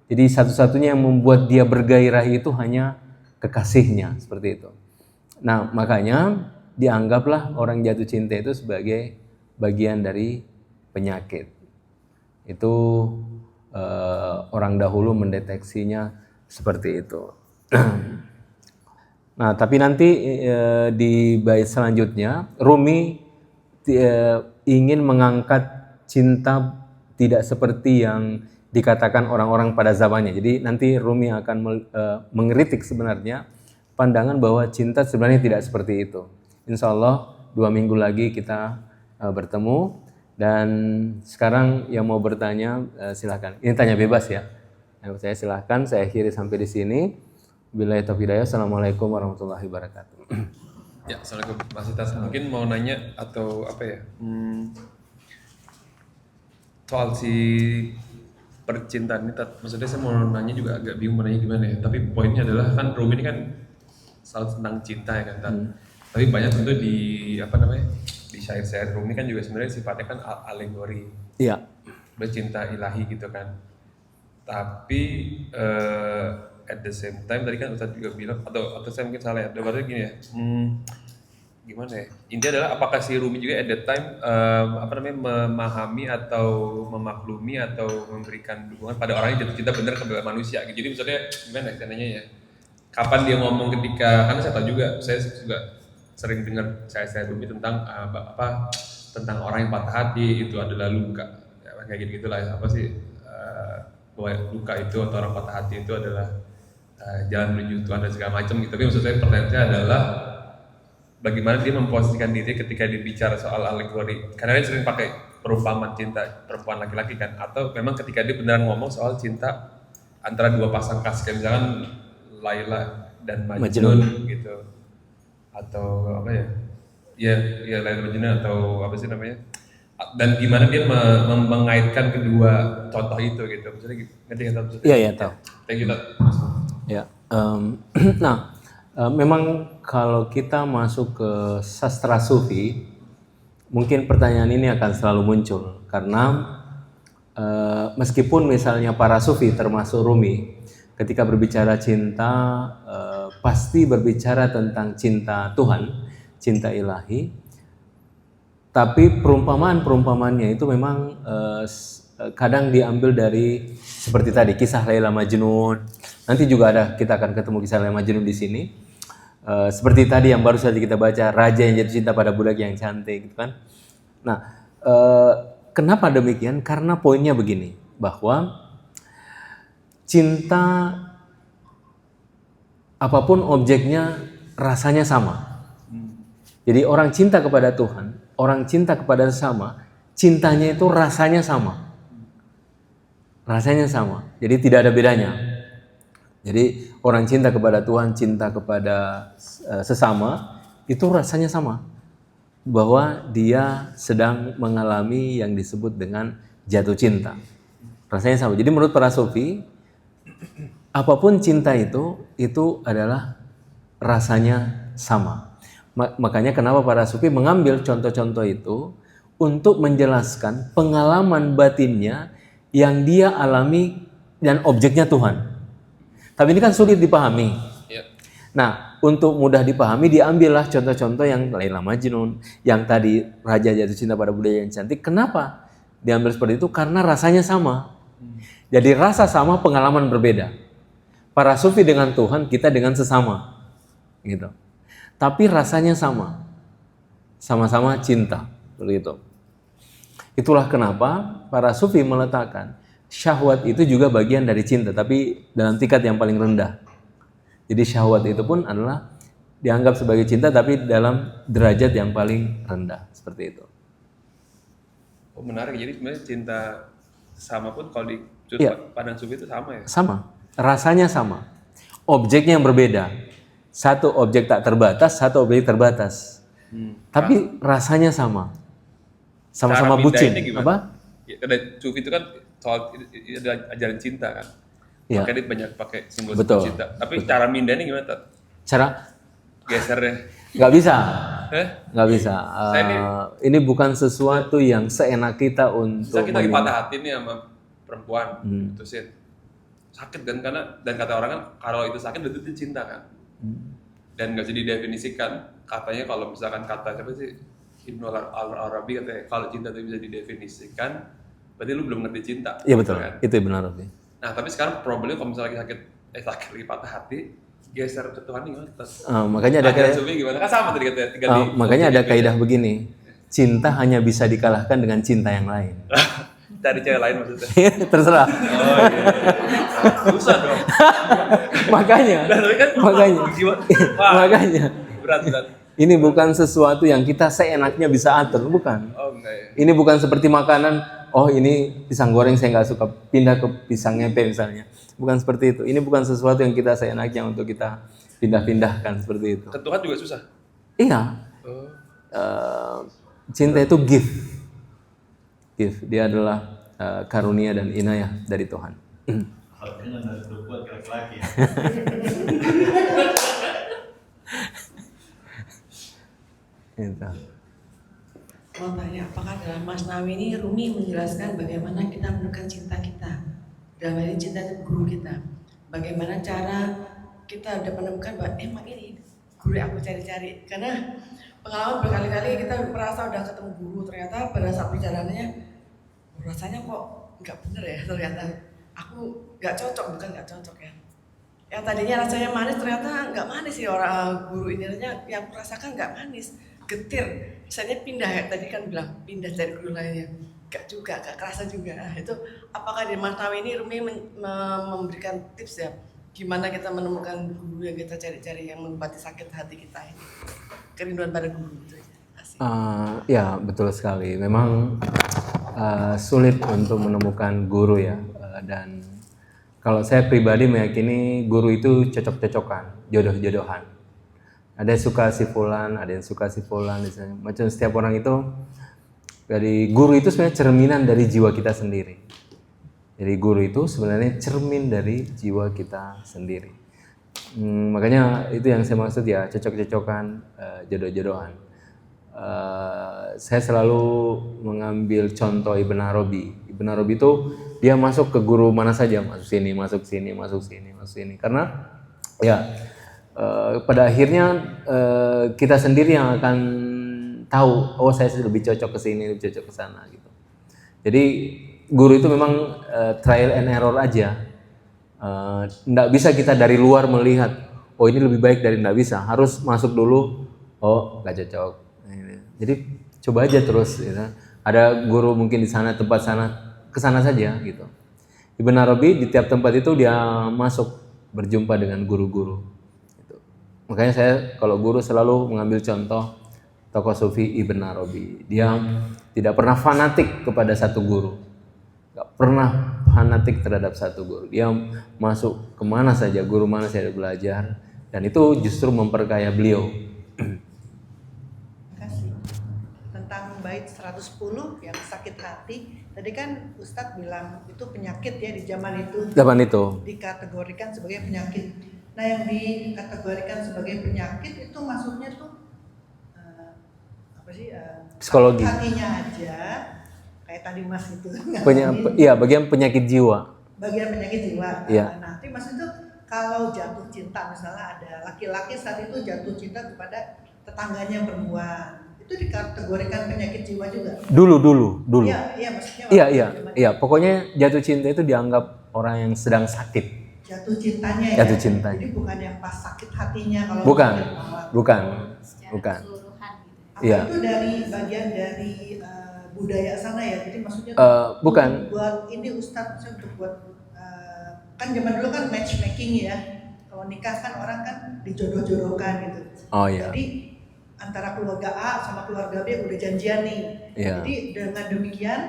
Jadi satu-satunya yang membuat dia bergairah itu hanya kekasihnya, seperti itu. Nah, makanya dianggaplah orang jatuh cinta itu sebagai bagian dari penyakit. Itu orang dahulu mendeteksinya seperti itu. Nah, tapi nanti di bait selanjutnya Rumi ingin mengangkat cinta tidak seperti yang dikatakan orang-orang pada zamannya. Jadi nanti Rumi akan mengkritik sebenarnya pandangan bahwa cinta sebenarnya tidak seperti itu. Insya Allah 2 minggu lagi kita bertemu. Dan sekarang yang mau bertanya silahkan. Ini tanya bebas ya. Yang saya silahkan. Saya akhiri sampai di sini. Billahi taufiq hidayah. Assalamualaikum warahmatullahi wabarakatuh. Ya, assalamualaikum Mas Itas. Mungkin mau nanya atau apa ya? Soal si percintaan ini, maksudnya saya mau nanya juga agak bingung mau nanya gimana ya. Tapi poinnya adalah kan Rumi ini kan selalu tentang cinta ya kan. Tapi banyak tentu di di syair-syair Rumi kan juga sebenarnya sifatnya kan alegori. Iya. Bercinta ilahi gitu kan. Tapi at the same time tadi kan Ustadz juga bilang atau saya mungkin salah ya. Berarti gini ya. Gimana ya? Intinya adalah apakah si Rumi juga at that time memahami atau memaklumi atau memberikan dukungan pada orang yang jatuh cinta benar kepada manusia. Jadi misalnya gimana caranya ya? Kapan dia ngomong ketika, karena saya tahu juga, saya juga sering dengar saya Rumi tentang tentang orang yang patah hati itu adalah luka, ya, kayak gitu gitulah ya. Bahwa luka itu atau orang patah hati itu adalah jalan menuju Tuhan dan segala macam gitu. Tapi maksud saya pertanyaan saya adalah bagaimana dia memposisikan diri ketika dia bicara soal alegori. Karena dia sering pakai perumpamaan cinta perempuan laki-laki kan, atau memang ketika dia beneran ngomong soal cinta antara dua pasang kasih, kayak misalkan Laila dan Majnun gitu, atau apa ya? Ya Laila Majnun atau apa sih namanya? Dan gimana dia mengaitkan kedua contoh itu gitu. Maksudnya ngerti kan? Iya, tahu. Thank you, Tat. Ya. Nah, memang kalau kita masuk ke sastra sufi, mungkin pertanyaan ini akan selalu muncul karena meskipun misalnya para sufi termasuk Rumi ketika berbicara cinta pasti berbicara tentang cinta Tuhan, cinta ilahi. Tapi perumpamaan-perumpamaannya itu memang kadang diambil dari seperti tadi kisah Laila Majnun. Nanti juga kita akan ketemu kisah Laila Majnun di sini. Seperti tadi yang baru saja kita baca, raja yang jatuh cinta pada budak yang cantik, gitu kan? Nah, kenapa demikian? Karena poinnya begini, bahwa cinta apapun objeknya rasanya sama. Jadi orang cinta kepada Tuhan, orang cinta kepada sesama, cintanya itu rasanya sama. Rasanya sama. Jadi tidak ada bedanya. Jadi orang cinta kepada Tuhan, cinta kepada sesama, itu rasanya sama. Bahwa dia sedang mengalami yang disebut dengan jatuh cinta. Rasanya sama. Jadi menurut para sufi, apapun cinta itu adalah rasanya sama. Makanya kenapa para sufi mengambil contoh-contoh itu untuk menjelaskan pengalaman batinnya yang dia alami dan objeknya Tuhan. Tapi ini kan sulit dipahami. Nah, untuk mudah dipahami diambillah contoh-contoh yang Laila Majnun, yang tadi raja jatuh cinta pada budak yang cantik. Kenapa diambil seperti itu? Karena rasanya sama. Jadi rasa sama, pengalaman berbeda. Para sufi dengan Tuhan, kita dengan sesama. Gitu. Tapi rasanya sama. Sama-sama cinta. Begitu. Itulah kenapa para sufi meletakkan syahwat itu juga bagian dari cinta, tapi dalam tingkat yang paling rendah. Jadi syahwat itu pun adalah dianggap sebagai cinta, tapi dalam derajat yang paling rendah. Seperti itu. Oh menarik, jadi sebenarnya cinta sama pun kalau di sudut Iya. pandang sufi itu sama ya? Sama, rasanya sama. Objeknya yang berbeda. Satu objek tak terbatas, satu objek terbatas. Tapi rasanya sama. Sama-sama Cara bucin. mindahinnya gimana? Apa? Ya, ada sufi itu kan soal ada ajaran cinta kan. Iya. Makanya dia banyak pakai simbol Betul. cinta. Tapi cara mindahinnya gimana, Tat? Cara Gesernya. nggak bisa, Eh? nggak bisa. Saya Ini bukan sesuatu yang seenak kita untuk. Misal kita lagi patah hati nih sama perempuan, putusin. Sakit kan, karena dan kata orang kan kalau itu sakit berarti itu cinta kan. Dan nggak bisa didefinisikan. Katanya kalau misalkan kata siapa sih Ibnu Arabi katanya kalau cinta itu bisa didefinisikan, berarti lu belum ngerti cinta. Iya betul, Kan? itu benar. Nah tapi sekarang problemnya kalau misalnya lagi sakit lagi patah hati, geser ke Tuhan nih gimana? Makanya ada Ajaran kayak, sufi gimana? Kan sama tadi katanya. tinggal di- makanya ada kaidah begini. Cinta hanya bisa dikalahkan dengan cinta yang lain. Cari cewek lain maksudnya. Terserah. Oh iya. Susah dong. Makanya, Tapi kan makanya, jiwa. Wah, makanya. berat. Ini bukan sesuatu yang kita seenaknya bisa atur, bukan. Oh enggak ya. Ini bukan seperti makanan, oh ini pisang goreng saya nggak suka, pindah ke pisang ngepe misalnya. Bukan seperti itu. Ini bukan sesuatu yang kita seenaknya untuk kita pindah-pindahkan seperti itu. Ke Tuhan juga susah. Iya, Oh. cinta itu gift. Gift, dia adalah karunia dan inayah dari Tuhan. Harusnya harus berbuat laki-laki ya. Gitu. Mau tanya, apakah dalam Masnawi ini Rumi menjelaskan bagaimana kita menemukan cinta kita? Dalam hal ini cinta itu guru kita. Bagaimana cara kita udah menemukan bahwa emang ini guru yang aku cari-cari. Karena pengalaman berkali-kali kita merasa udah ketemu guru, ternyata pada saat perjalanannya rasanya kok nggak bener ya ternyata. Aku nggak cocok, bukan nggak cocok ya. Yang tadinya rasanya manis ternyata nggak manis sih orang guru ini. Ternyata yang aku rasakan nggak manis, getir. Misalnya pindah ya, tadi kan bilang pindah dari guru lainnya. Gak juga, gak kerasa juga. Nah, itu apakah di Masnawi ini Rumi memberikan tips ya? Gimana kita menemukan guru yang kita cari-cari yang mengobati sakit hati kita ini? Kerinduan pada guru itu aja. Asik. Ya betul sekali. Memang sulit untuk menemukan guru ya. Dan kalau saya pribadi meyakini guru itu cocok-cocokan, jodoh-jodohan. Ada yang suka si fulan, ada yang suka si fulan, misalnya. Macam setiap orang itu, dari guru itu sebenarnya cerminan dari jiwa kita sendiri. Jadi guru itu sebenarnya cermin dari jiwa kita sendiri. Makanya itu yang saya maksud ya, cocok-cocokan, jodoh-jodohan. Saya selalu mengambil contoh Ibn Arabi. Ibn Arabi itu dia masuk ke guru mana saja, masuk sini, masuk sini, masuk sini, masuk sini. Karena ya pada akhirnya kita sendiri yang akan tahu, oh saya lebih cocok ke sini, lebih cocok ke sana gitu. Jadi guru itu memang trial and error aja. Nggak bisa kita dari luar melihat, oh ini lebih baik dari nggak bisa. Harus masuk dulu, oh nggak cocok. Jadi coba aja terus. Gitu. Ada guru mungkin di sana, tempat sana, ke sana saja gitu. Ibn Arabi di tiap tempat itu dia masuk berjumpa dengan guru-guru. Gitu. Makanya saya kalau guru selalu mengambil contoh tokoh sufi Ibn Arabi. Dia tidak pernah fanatik kepada satu guru. Gak pernah fanatik terhadap satu guru. Dia masuk kemana saja, guru mana saya belajar. Dan itu justru memperkaya beliau. Kasih. Tentang bait 110 yang sakit hati. Tadi kan Ustadz bilang itu penyakit ya di zaman itu. Zaman itu. Dikategorikan sebagai penyakit. Nah yang dikategorikan sebagai penyakit itu maksudnya tuh apa sih? Psikologi. Hatinya aja. Kayak tadi Mas itu. Iya, bagian penyakit jiwa. Bagian penyakit jiwa. Iya. Nah, nanti Mas itu kalau jatuh cinta misalnya ada laki-laki saat itu jatuh cinta kepada tetangganya perempuan. Itu dikategorikan penyakit jiwa juga. Dulu. Iya, maksudnya. Iya. Pokoknya jatuh cinta itu dianggap orang yang sedang sakit. Jatuh cintanya ya. Jatuh cintanya. Jadi bukan yang pas sakit hatinya kalau Bukan. Secara Bukan. keseluruhan gitu. Apa Iya. itu dari bagian dari budaya sana ya. Jadi maksudnya bukan. buat ini Ustadz maksudnya untuk buat kan zaman dulu kan matchmaking ya. Kalau nikah kan orang kan dijodoh-jodohkan gitu. Oh iya. Jadi antara keluarga A sama keluarga B udah janjian nih. Iya. Jadi dengan demikian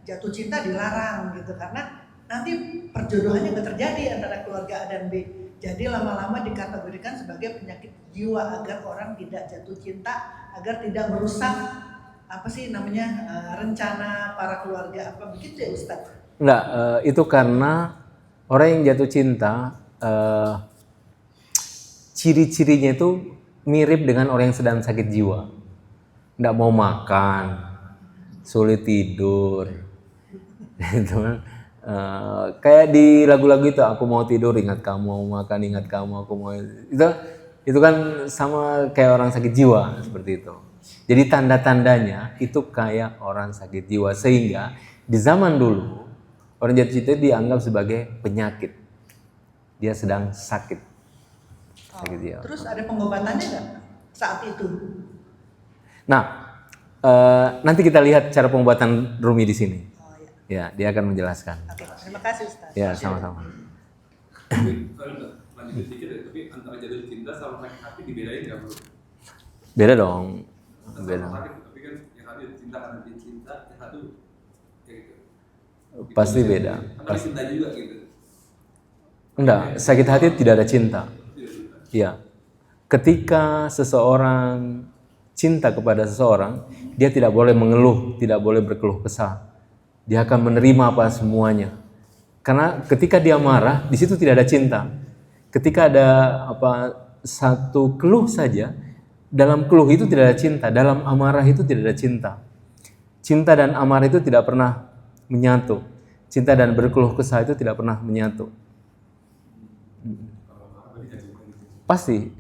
jatuh cinta dilarang gitu karena nanti perjodohannya nggak terjadi antara keluarga A dan B. Jadi lama-lama dikategorikan sebagai penyakit jiwa agar orang tidak jatuh cinta, agar tidak merusak apa sih namanya rencana para keluarga apa begitu ya Ustadz? Enggak, itu karena orang yang jatuh cinta ciri-cirinya itu mirip dengan orang yang sedang sakit jiwa. Enggak mau makan, sulit tidur. Itu kayak di lagu-lagu itu, aku mau tidur ingat kamu, mau makan ingat kamu, aku mau itu kan sama kayak orang sakit jiwa seperti itu. Jadi tanda-tandanya itu kayak orang sakit jiwa, sehingga di zaman dulu orang jatuh cinta dianggap sebagai penyakit, dia sedang sakit jiwa. Terus ada pengobatannya nggak saat itu? Nah, nanti kita lihat cara pengobatan Rumi di sini. Ya, dia akan menjelaskan. Oke, terima kasih Ustaz. Ya, sama-sama. Lanjut sedikit ya, tapi antara jatuh cinta sama sakit hati dibedain nggak bro? Beda dong. Beda. Sakit, tapi kan yang satu cinta karena dia cinta, yang satu kayak gitu. Pasti beda. Pasti cinta juga gitu. Enggak, sakit hati tidak ada cinta. Iya. Ketika seseorang cinta kepada seseorang, dia tidak boleh mengeluh, tidak boleh berkeluh kesah. Dia akan menerima apa semuanya. Karena ketika dia marah, di situ tidak ada cinta. Ketika ada satu keluh saja, dalam keluh itu tidak ada cinta, dalam amarah itu tidak ada cinta. Cinta dan amarah itu tidak pernah menyatu. Cinta dan berkeluh kesah itu tidak pernah menyatu. Pasti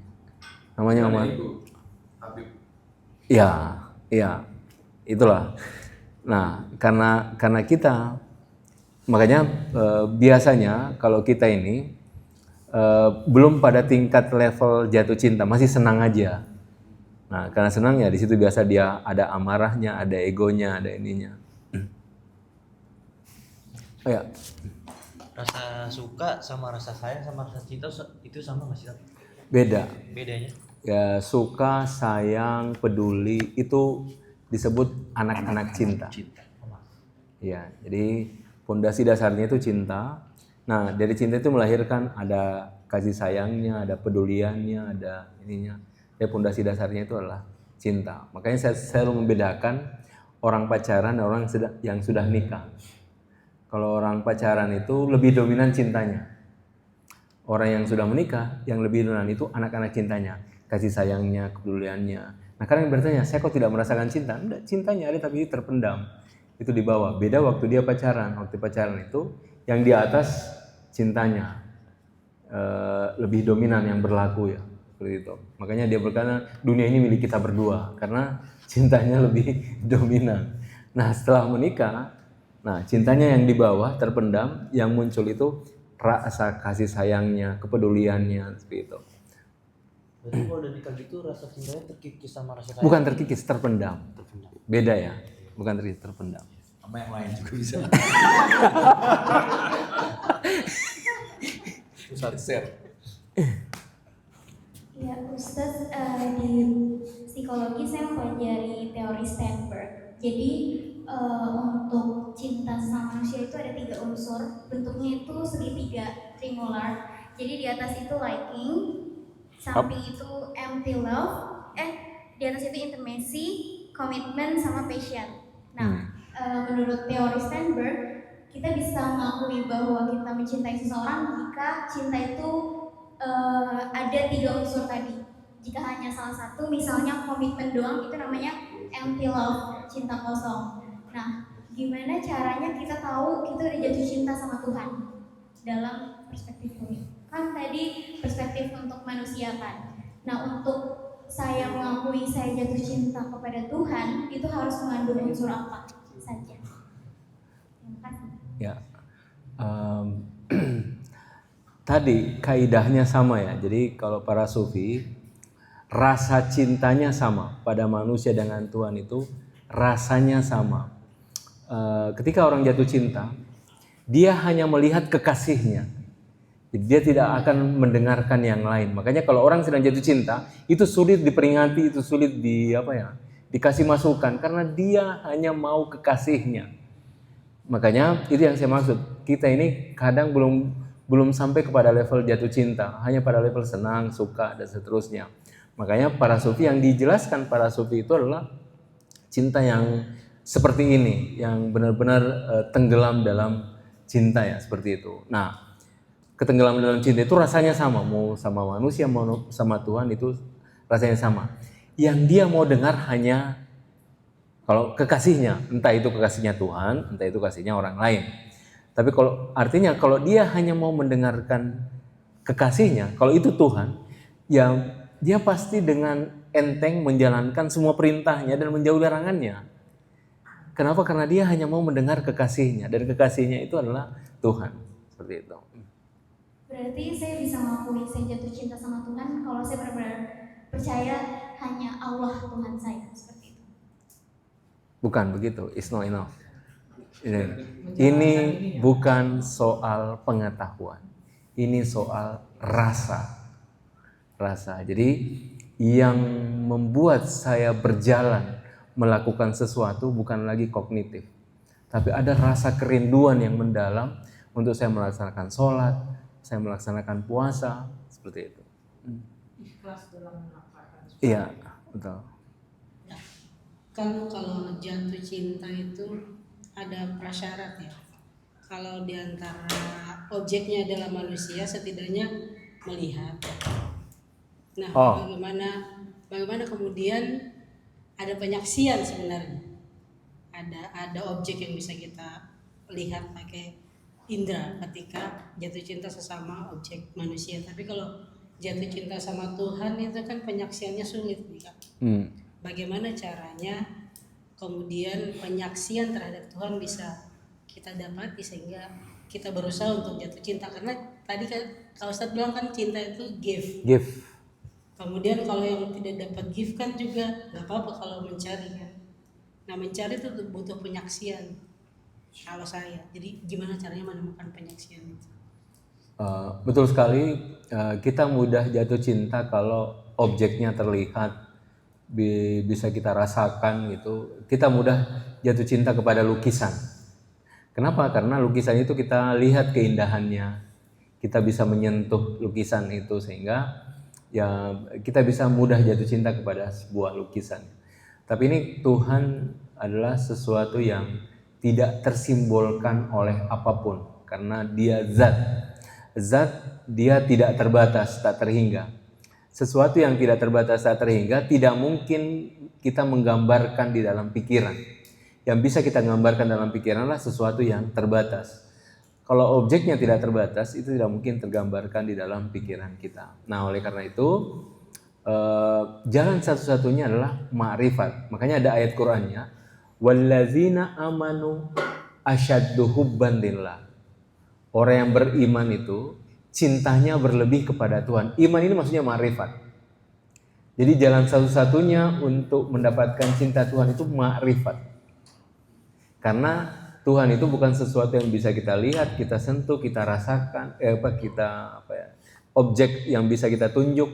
namanya amarah. Iya, itulah. Nah, karena kita, makanya biasanya kalau kita ini belum pada tingkat level jatuh cinta, masih senang aja. Nah, karena senang ya di situ biasa dia ada amarahnya, ada egonya, ada ininya. Oh ya. Rasa suka sama rasa sayang sama rasa cinta itu sama nggak sih? Beda. Bedanya? Ya, suka, sayang, peduli itu disebut anak-anak cinta. Ya, jadi fondasi dasarnya itu cinta. Nah, dari cinta itu melahirkan ada kasih sayangnya, ada peduliannya, ada ininya. Ya, fondasi dasarnya itu adalah cinta. Makanya saya selalu membedakan orang pacaran dan orang yang sudah nikah. Kalau orang pacaran itu lebih dominan cintanya. Orang yang sudah menikah, yang lebih dominan itu anak-anak cintanya, kasih sayangnya, kepeduliannya. Nah, kadang bertanya, saya kok tidak merasakan cinta? Enggak, cintanya ada tapi terpendam. Itu di bawah. Beda waktu dia pacaran. Waktu pacaran itu yang di atas cintanya lebih dominan yang berlaku ya. Seperti itu. Makanya dia berkata dunia ini milik kita berdua karena cintanya lebih dominan. Nah, setelah menikah, nah cintanya yang di bawah terpendam, yang muncul itu rasa kasih sayangnya, kepeduliannya seperti itu. Berarti kalau udah nikah gitu rasa cintanya terkikis sama rasa sayang? Bukan terkikis, terpendam. Beda ya, bukan terkikis, terpendam. Sama yang lain juga bisa. Ya Ustaz, di psikologi saya mempelajari teori Sternberg. Jadi untuk cinta sama manusia itu ada 3 unsur. Bentuknya itu segitiga, triangular. Jadi di atas itu liking, samping itu empty love, di atas itu intimacy, commitment, sama passion. Nah, menurut teori Sternberg, kita bisa mengakui bahwa kita mencintai seseorang jika cinta itu ada 3 unsur tadi. Jika hanya salah satu, misalnya komitmen doang, itu namanya empty love, cinta kosong. Nah, gimana caranya kita tahu kita udah jatuh cinta sama Tuhan dalam perspektif ini? Kan tadi perspektif untuk manusia kan. Nah, untuk saya mengakui saya jatuh cinta kepada Tuhan, itu harus mengandung unsur apa saja? Terima kasih. Ya. Tadi kaidahnya sama ya. Jadi kalau para sufi, rasa cintanya sama pada manusia dengan Tuhan itu rasanya sama. Ketika orang jatuh cinta, dia hanya melihat kekasihnya. Jadi dia tidak akan mendengarkan yang lain. Makanya kalau orang sedang jatuh cinta, itu sulit diperingati, itu sulit dikasih masukan karena dia hanya mau kekasihnya. Makanya itu yang saya maksud. Kita ini kadang belum sampai kepada level jatuh cinta, hanya pada level senang, suka dan seterusnya. Makanya para sufi yang dijelaskan para sufi itu adalah cinta yang seperti ini, yang benar-benar tenggelam dalam cinta ya, seperti itu. Nah, ketenggelam dalam cinta itu rasanya sama, mau sama manusia, mau sama Tuhan itu rasanya sama. Yang dia mau dengar hanya kalau kekasihnya, entah itu kekasihnya Tuhan, entah itu kekasihnya orang lain. Tapi kalau artinya kalau dia hanya mau mendengarkan kekasihnya, kalau itu Tuhan, ya dia pasti dengan enteng menjalankan semua perintahnya dan menjauhi larangannya. Kenapa? Karena dia hanya mau mendengar kekasihnya, dan kekasihnya itu adalah Tuhan. Seperti itu. Berarti saya bisa mengakui saya jatuh cinta sama Tuhan kalau saya benar-benar percaya hanya Allah Tuhan saya, seperti itu. Bukan begitu, it's not enough. Ini bukan soal pengetahuan, ini soal rasa. Jadi yang membuat saya berjalan melakukan sesuatu bukan lagi kognitif, tapi ada rasa kerinduan yang mendalam untuk saya melaksanakan sholat, saya melaksanakan puasa, seperti itu. Ikhlas dalam melakukan. Iya, betul. Kan kalau jatuh cinta itu ada prasyarat ya. Kalau diantara objeknya adalah manusia, setidaknya melihat. Nah, bagaimana kemudian ada penyaksian sebenarnya. Ada objek yang bisa kita lihat pakai indera ketika jatuh cinta sesama objek manusia. Tapi kalau jatuh cinta sama Tuhan itu kan penyaksiannya sulit nih Kak. Bagaimana caranya kemudian penyaksian terhadap Tuhan bisa kita dapati sehingga kita berusaha untuk jatuh cinta, karena tadi kan kalau Ustadz bilang kan cinta itu give. Kemudian kalau yang tidak dapat give kan juga nggak apa-apa kalau mencari kan. Nah mencari itu butuh penyaksian kalau saya. Jadi gimana caranya menemukan penyaksian itu? Betul sekali, kita mudah jatuh cinta kalau objeknya terlihat, bisa kita rasakan gitu. Kita mudah jatuh cinta kepada lukisan. Kenapa? Karena lukisan itu kita lihat keindahannya, kita bisa menyentuh lukisan itu sehingga ya kita bisa mudah jatuh cinta kepada sebuah lukisan. Tapi ini Tuhan adalah sesuatu yang tidak tersimbolkan oleh apapun karena dia zat dia tidak terbatas, tak terhingga. Sesuatu yang tidak terbatas, tak terhingga tidak mungkin kita menggambarkan di dalam pikiran. Yang bisa kita gambarkan dalam pikiran adalah sesuatu yang terbatas. Kalau objeknya tidak terbatas, itu tidak mungkin tergambarkan di dalam pikiran kita. Nah, oleh karena itu, jalan satu-satunya adalah ma'rifat. Makanya ada ayat Qur'annya, wallazina amanu asyaddu hubban lillah. Orang yang beriman itu cintanya berlebih kepada Tuhan. Iman ini maksudnya ma'rifat. Jadi jalan satu-satunya untuk mendapatkan cinta Tuhan itu ma'rifat. Karena Tuhan itu bukan sesuatu yang bisa kita lihat, kita sentuh, kita rasakan, objek yang bisa kita tunjuk,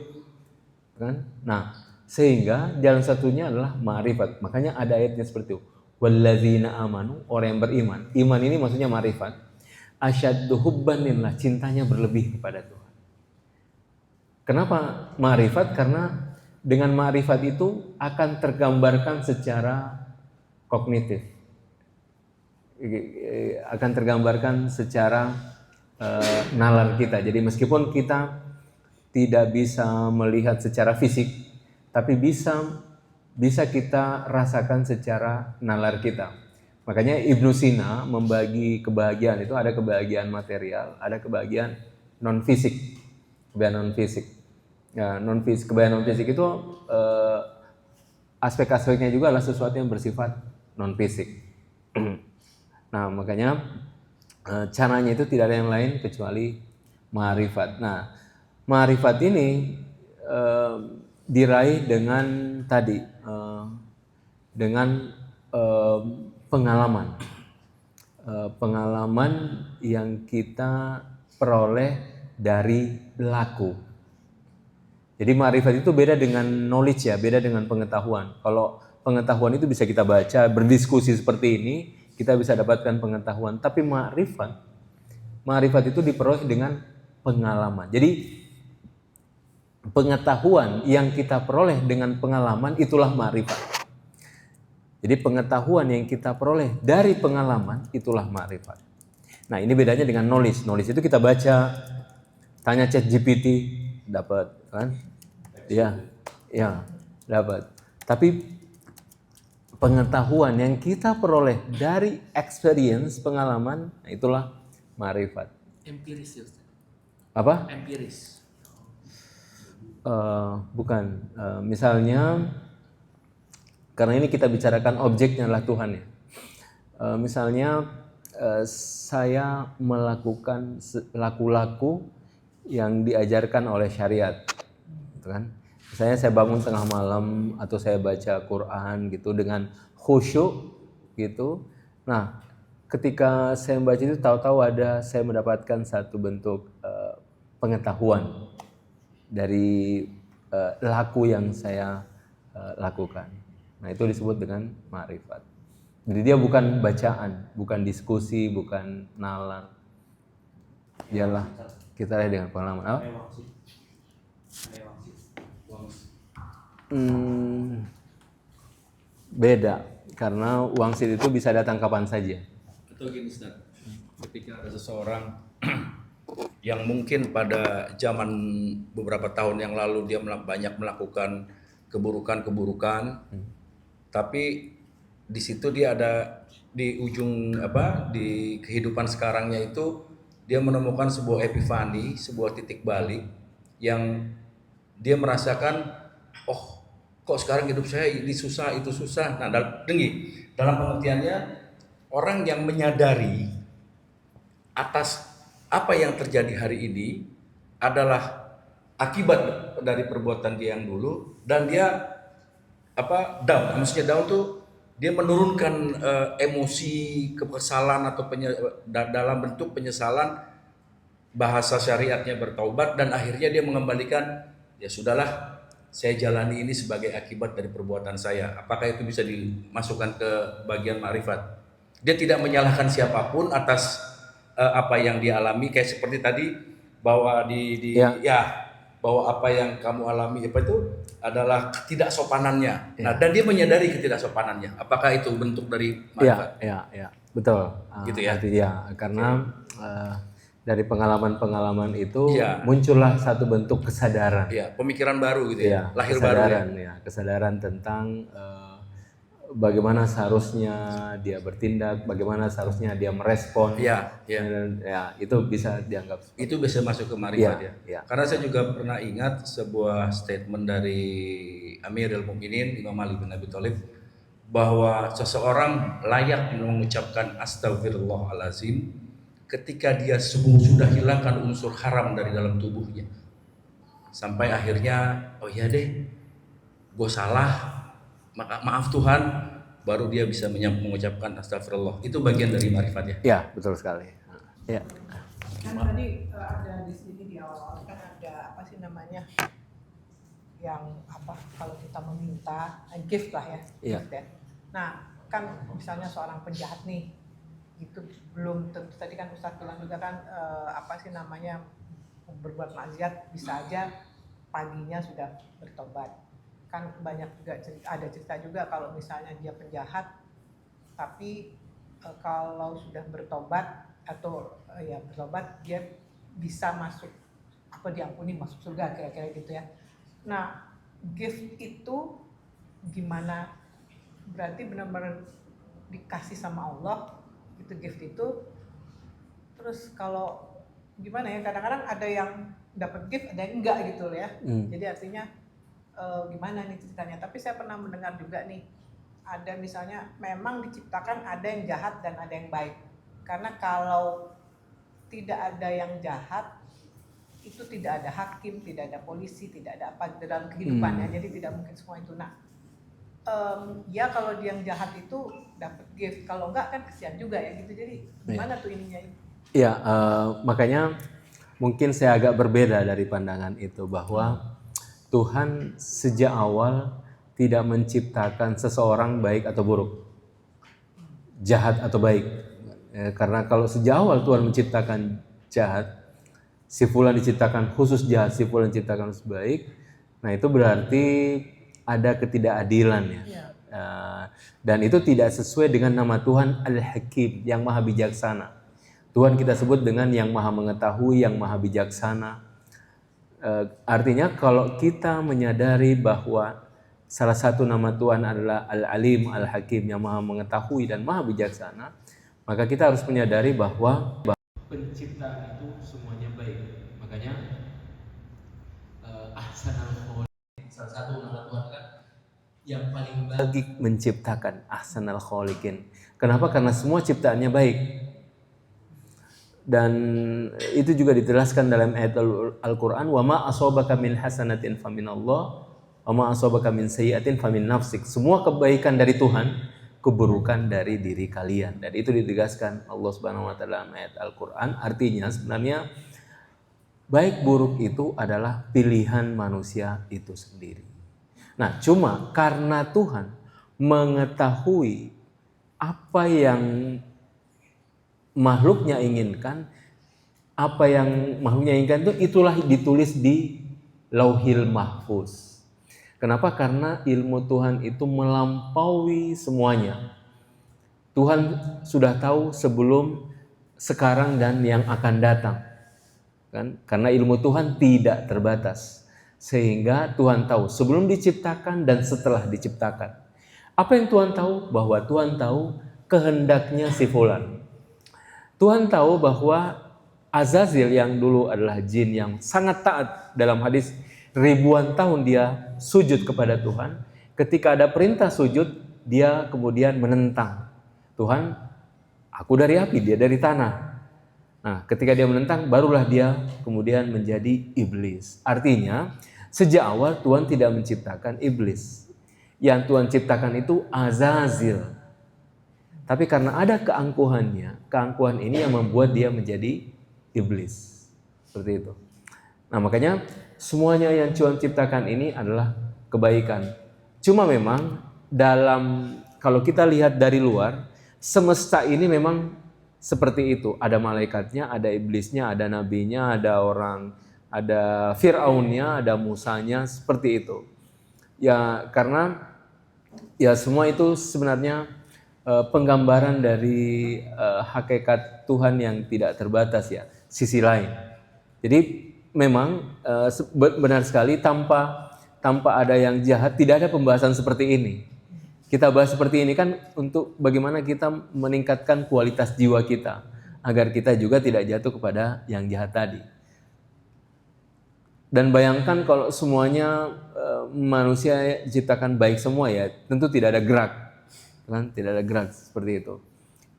kan? Nah, sehingga jalan satunya adalah ma'rifat. Makanya ada ayatnya seperti itu. Wallazina amanu, orang yang beriman. Iman ini maksudnya ma'rifat. Asyaddu hubban lillah, cintanya berlebih kepada Tuhan. Kenapa ma'rifat? Karena dengan ma'rifat itu akan tergambarkan secara kognitif. Akan tergambarkan secara nalar kita. Jadi meskipun kita tidak bisa melihat secara fisik, tapi bisa kita rasakan secara nalar kita. Makanya Ibnu Sina membagi kebahagiaan itu ada kebahagiaan material, ada kebahagiaan non fisik. Kebahagiaan non fisik. Ya, kebahagiaan non fisik itu aspek-aspeknya juga adalah sesuatu yang bersifat non fisik. Nah, makanya caranya itu tidak ada yang lain kecuali ma'rifat. Nah, ma'rifat ini diraih dengan tadi, dengan pengalaman yang kita peroleh dari laku. Jadi ma'rifat itu beda dengan knowledge ya, beda dengan pengetahuan. Kalau pengetahuan itu bisa kita baca, berdiskusi seperti ini, kita bisa dapatkan pengetahuan. Tapi ma'rifat itu diperoleh dengan pengalaman. Jadi pengetahuan yang kita peroleh dengan pengalaman itulah ma'rifat. Jadi pengetahuan yang kita peroleh dari pengalaman itulah ma'rifat. Nah, ini bedanya dengan knowledge. Knowledge itu kita baca, tanya ChatGPT, dapat kan? Ya, dapat. Tapi pengetahuan yang kita peroleh dari experience, pengalaman, nah itulah ma'rifat. Empiris ya Ustaz? Apa? Empiris. Bukan. Misalnya, karena ini kita bicarakan objeknya adalah Tuhan ya. Misalnya saya melakukan laku-laku yang diajarkan oleh syariat, gitu kan? Misalnya saya bangun tengah malam atau saya baca Quran gitu dengan khusyuk gitu. Nah, ketika saya membaca itu tahu-tahu saya mendapatkan satu bentuk pengetahuan dari laku yang saya lakukan. Nah, itu disebut dengan ma'rifat. Jadi dia bukan bacaan, bukan diskusi, bukan nalar. Dialah kita lihat dengan pengalaman. Oh? Beda, karena wangsit itu bisa datang kapan saja. Atau gini Ustaz, ketika ada seseorang yang mungkin pada zaman beberapa tahun yang lalu dia banyak melakukan keburukan-keburukan, tapi di situ dia ada di ujung di kehidupan sekarangnya itu dia menemukan sebuah epifani, sebuah titik balik yang dia merasakan, oh kok sekarang hidup saya ini susah itu susah. Nah, dalam pengertiannya orang yang menyadari atas apa yang terjadi hari ini adalah akibat dari perbuatan dia yang dulu, dan dia down, maksudnya down tuh dia menurunkan emosi kekesalan atau dalam bentuk penyesalan, bahasa syariatnya bertaubat, dan akhirnya dia mengembalikan, ya sudahlah saya jalani ini sebagai akibat dari perbuatan saya. Apakah itu bisa dimasukkan ke bagian ma'rifat? Dia tidak menyalahkan siapapun atas apa yang dia alami, kayak seperti tadi bahwa bahwa apa yang kamu alami itu adalah ketidaksopanannya. Nah, dan dia menyadari ketidaksopanannya. Apakah itu bentuk dari ma'rifat? Ya, betul. Gitu ya. Ya, karena dari pengalaman-pengalaman itu muncullah satu bentuk kesadaran. Ya, pemikiran baru gitu ya. Lahir kesadaran, baru ya. Kesadaran tentang bagaimana seharusnya dia bertindak, bagaimana seharusnya dia merespon. Ya, itu bisa dianggap. Itu bisa masuk ke ma'rifat ya. Karena saya juga pernah ingat sebuah statement dari Amirul Mukminin Imam Ali bin Abi Thalib bahwa seseorang layak mengucapkan astagfirullahalazim ketika dia sudah hilangkan unsur haram dari dalam tubuhnya. Sampai akhirnya, oh iya deh, gue salah, maaf Tuhan, baru dia bisa mengucapkan astagfirullah. Itu bagian dari ma'rifat ya. Ya, betul sekali. Ya. Kan tadi ada di sini di awal kan ada apa sih namanya, yang kalau kita meminta gift lah ya. Iya. Gift ya. Nah, kan misalnya seorang penjahat nih, itu belum tentu, tadi kan Ustadz bilang juga kan berbuat maksiat bisa aja paginya sudah bertobat. Kan banyak juga ada cerita juga kalau misalnya dia penjahat tapi kalau sudah bertobat atau bertobat dia bisa masuk diampuni masuk surga, kira-kira gitu ya. Nah, gift itu gimana? Berarti benar-benar dikasih sama Allah itu gift itu. Terus kalau gimana ya, kadang-kadang ada yang dapat gift ada yang enggak gitu ya. Jadi artinya gimana nih ceritanya. Tapi saya pernah mendengar juga nih, ada misalnya memang diciptakan ada yang jahat dan ada yang baik. Karena kalau tidak ada yang jahat itu tidak ada hakim, tidak ada polisi, tidak ada apa dalam kehidupannya. Jadi tidak mungkin semua itu. Nah, ya kalau dia yang jahat itu dapat gift, kalau enggak kan kesian juga ya gitu. Jadi gimana tuh ininya? Ya, makanya mungkin saya agak berbeda dari pandangan itu, bahwa Tuhan sejak awal tidak menciptakan seseorang baik atau buruk, jahat atau baik. Karena kalau sejak awal Tuhan menciptakan jahat, si fulan diciptakan khusus jahat, si fulan diciptakan khusus baik, nah itu berarti ada ketidakadilan ya. Dan itu tidak sesuai dengan nama Tuhan Al-Hakim, yang maha bijaksana. Tuhan kita sebut dengan yang maha mengetahui, yang maha bijaksana. Artinya kalau kita menyadari bahwa salah satu nama Tuhan adalah Al-Alim, Al-Hakim, yang maha mengetahui dan maha bijaksana, maka kita harus menyadari bahwa penciptaan itu semuanya baik. Makanya Ahsanal Khaliqin, salah satu nama Tuhan kan yang paling baik menciptakan, Ahsanal Khaliqin. Kenapa? Karena semua ciptaannya baik. Dan itu juga dijelaskan dalam ayat Al-Quran, wa ma asabaka min hasanatin faminallah wa ma asabaka min sayyi'atin famin nafsik. Semua kebaikan dari Tuhan, keburukan dari diri kalian. Dan itu ditegaskan Allah Subhanahu wa taala dalam ayat Al-Quran. Artinya sebenarnya baik buruk itu adalah pilihan manusia itu sendiri. Nah, cuma karena Tuhan mengetahui apa yang makhluknya inginkan, apa yang makhluknya inginkan itulah ditulis di Lauhil Mahfuz. Kenapa? Karena ilmu Tuhan itu melampaui semuanya. Tuhan sudah tahu sebelum, sekarang, dan yang akan datang. Kan? Karena ilmu Tuhan tidak terbatas. Sehingga Tuhan tahu sebelum diciptakan dan setelah diciptakan. Apa yang Tuhan tahu? Bahwa Tuhan tahu kehendaknya si fulan. Tuhan tahu bahwa Azazil yang dulu adalah jin yang sangat taat, dalam hadis ribuan tahun dia sujud kepada Tuhan. Ketika ada perintah sujud, dia kemudian menentang. Tuhan, aku dari api, dia dari tanah. Nah, ketika dia menentang, barulah dia kemudian menjadi iblis. Artinya, sejak awal Tuhan tidak menciptakan iblis. Yang Tuhan ciptakan itu Azazil. Tapi karena ada keangkuhannya, keangkuhan ini yang membuat dia menjadi iblis. Seperti itu. Nah, makanya semuanya yang Tuhan ciptakan ini adalah kebaikan. Cuma memang kalau kita lihat dari luar, semesta ini memang seperti itu. Ada malaikatnya, ada iblisnya, ada nabinya, ada Fir'aunnya, ada Musanya, seperti itu. Ya, karena ya semua itu sebenarnya penggambaran dari hakikat Tuhan yang tidak terbatas ya, sisi lain. Jadi memang benar sekali tanpa ada yang jahat tidak ada pembahasan seperti ini. Kita bahas seperti ini kan untuk bagaimana kita meningkatkan kualitas jiwa kita agar kita juga tidak jatuh kepada yang jahat tadi. Dan bayangkan kalau semuanya manusia diciptakan baik semua ya, tentu tidak ada gerak. Kan tidak ada gerak seperti itu.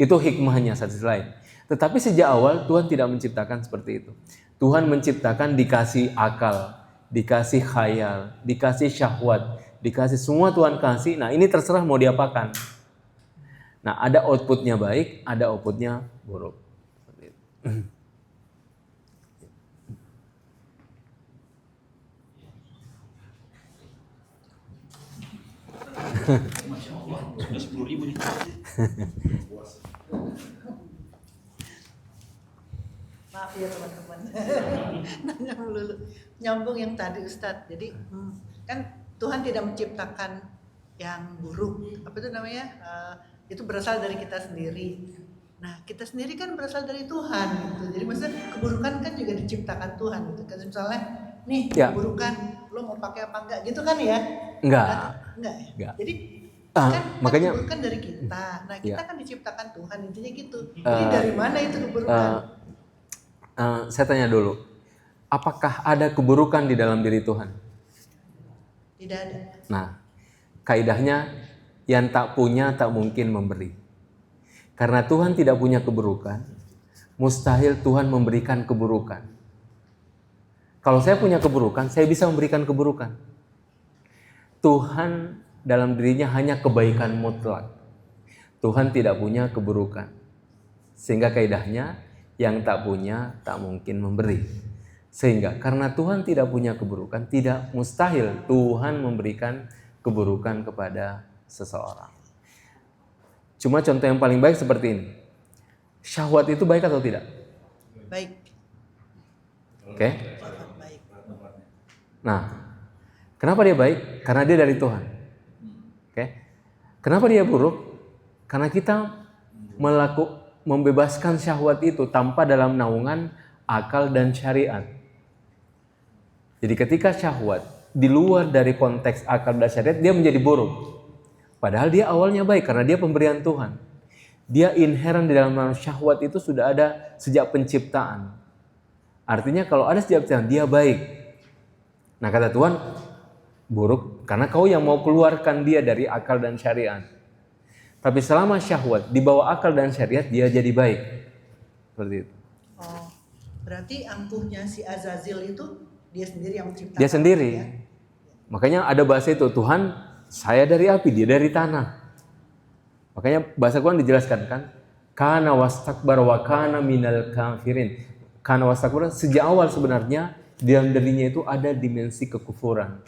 Itu hikmahnya satu lain. Tetapi sejak awal Tuhan tidak menciptakan seperti itu. Tuhan menciptakan dikasih akal, dikasih khayal, dikasih syahwat, dikasih semua Tuhan kasih. Nah, ini terserah mau diapakan. Nah, ada outputnya baik, ada outputnya buruk. Seperti itu. Masya Allah, sudah 10.000 nih. Maaf ya teman-teman. Nanya dulu. Nyambung yang tadi Ustadz. Jadi kan Tuhan tidak menciptakan yang buruk. Apa itu namanya? Itu berasal dari kita sendiri. Nah, kita sendiri kan berasal dari Tuhan gitu. Jadi maksudnya keburukan kan juga diciptakan Tuhan gitu. Kan misalnya nih ya. Keburukan, lo mau pakai apa enggak gitu kan ya? Enggak ya. Enggak. Jadi makanya keburukan dari kita. Nah, kita ya. kan diciptakan Tuhan, intinya gitu. Jadi dari mana itu keburukan? Saya tanya dulu, apakah ada keburukan di dalam diri Tuhan? Tidak ada. Nah, kaidahnya yang tak punya tak mungkin memberi. Karena Tuhan tidak punya keburukan, mustahil Tuhan memberikan keburukan. Kalau saya punya keburukan, saya bisa memberikan keburukan. Tuhan dalam dirinya hanya kebaikan mutlak. Tuhan tidak punya keburukan. Sehingga kaidahnya yang tak punya tak mungkin memberi. Sehingga karena Tuhan tidak punya keburukan, tidak mustahil Tuhan memberikan keburukan kepada seseorang. Cuma contoh yang paling baik seperti ini. Syahwat itu baik atau tidak? Baik. Oke. Baik. Nah, kenapa dia baik? Karena dia dari Tuhan. Oke. Kenapa dia buruk? Karena kita membebaskan syahwat itu tanpa dalam naungan akal dan syariat. Jadi ketika syahwat di luar dari konteks akal dan syariat, dia menjadi buruk. Padahal dia awalnya baik karena dia pemberian Tuhan. Dia inherent di dalam syahwat itu sudah ada sejak penciptaan. Artinya kalau ada sejak penciptaan, dia baik. Nah kata Tuhan, buruk karena kau yang mau keluarkan dia dari akal dan syariat. Tapi selama syahwat di bawah akal dan syariat, dia jadi baik. Seperti itu. Oh, berarti angkuhnya si Azazil itu dia sendiri yang menciptakan. Dia sendiri. Ya? Makanya ada bahasa itu, Tuhan, saya dari api, dia dari tanah. Makanya bahasa Quran dijelaskan kan, kana wastakbar wa kana minal kafirin. Kana wastakbar, sejak awal sebenarnya di dalam dirinya itu ada dimensi kekufuran.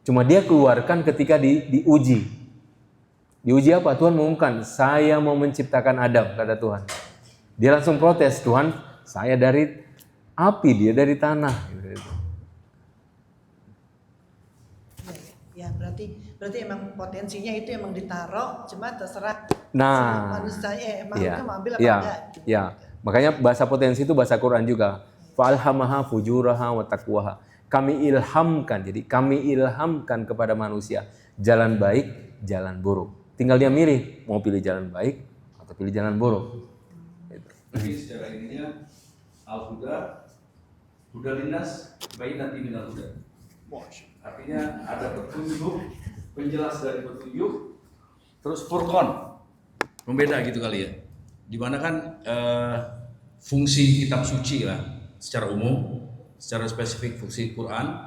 Cuma dia keluarkan ketika diuji. Diuji apa? Tuhan mengumumkan, saya mau menciptakan Adam, kata Tuhan. Dia langsung protes, Tuhan, saya dari api, dia dari tanah. Ya, berarti emang potensinya itu emang ditaruh, cuma terserah Nah, si manusianya emang ya, itu mau ambil apa ya, enggak. ya. Makanya bahasa potensi itu bahasa Quran juga. Fa'alhamaha fujuraha wa taqwaha. Kami ilhamkan, jadi kami ilhamkan kepada manusia jalan baik, jalan buruk. Tinggal dia milih mau pilih jalan baik atau pilih jalan buruk. Jadi secara ininya al-huda, huda linnas, bayyinati minal huda. Artinya ada petunjuk, penjelas dari petunjuk, terus furqan, membeda gitu kali ya. Dimana kan fungsi kitab suci lah secara umum, secara spesifik fungsi Quran,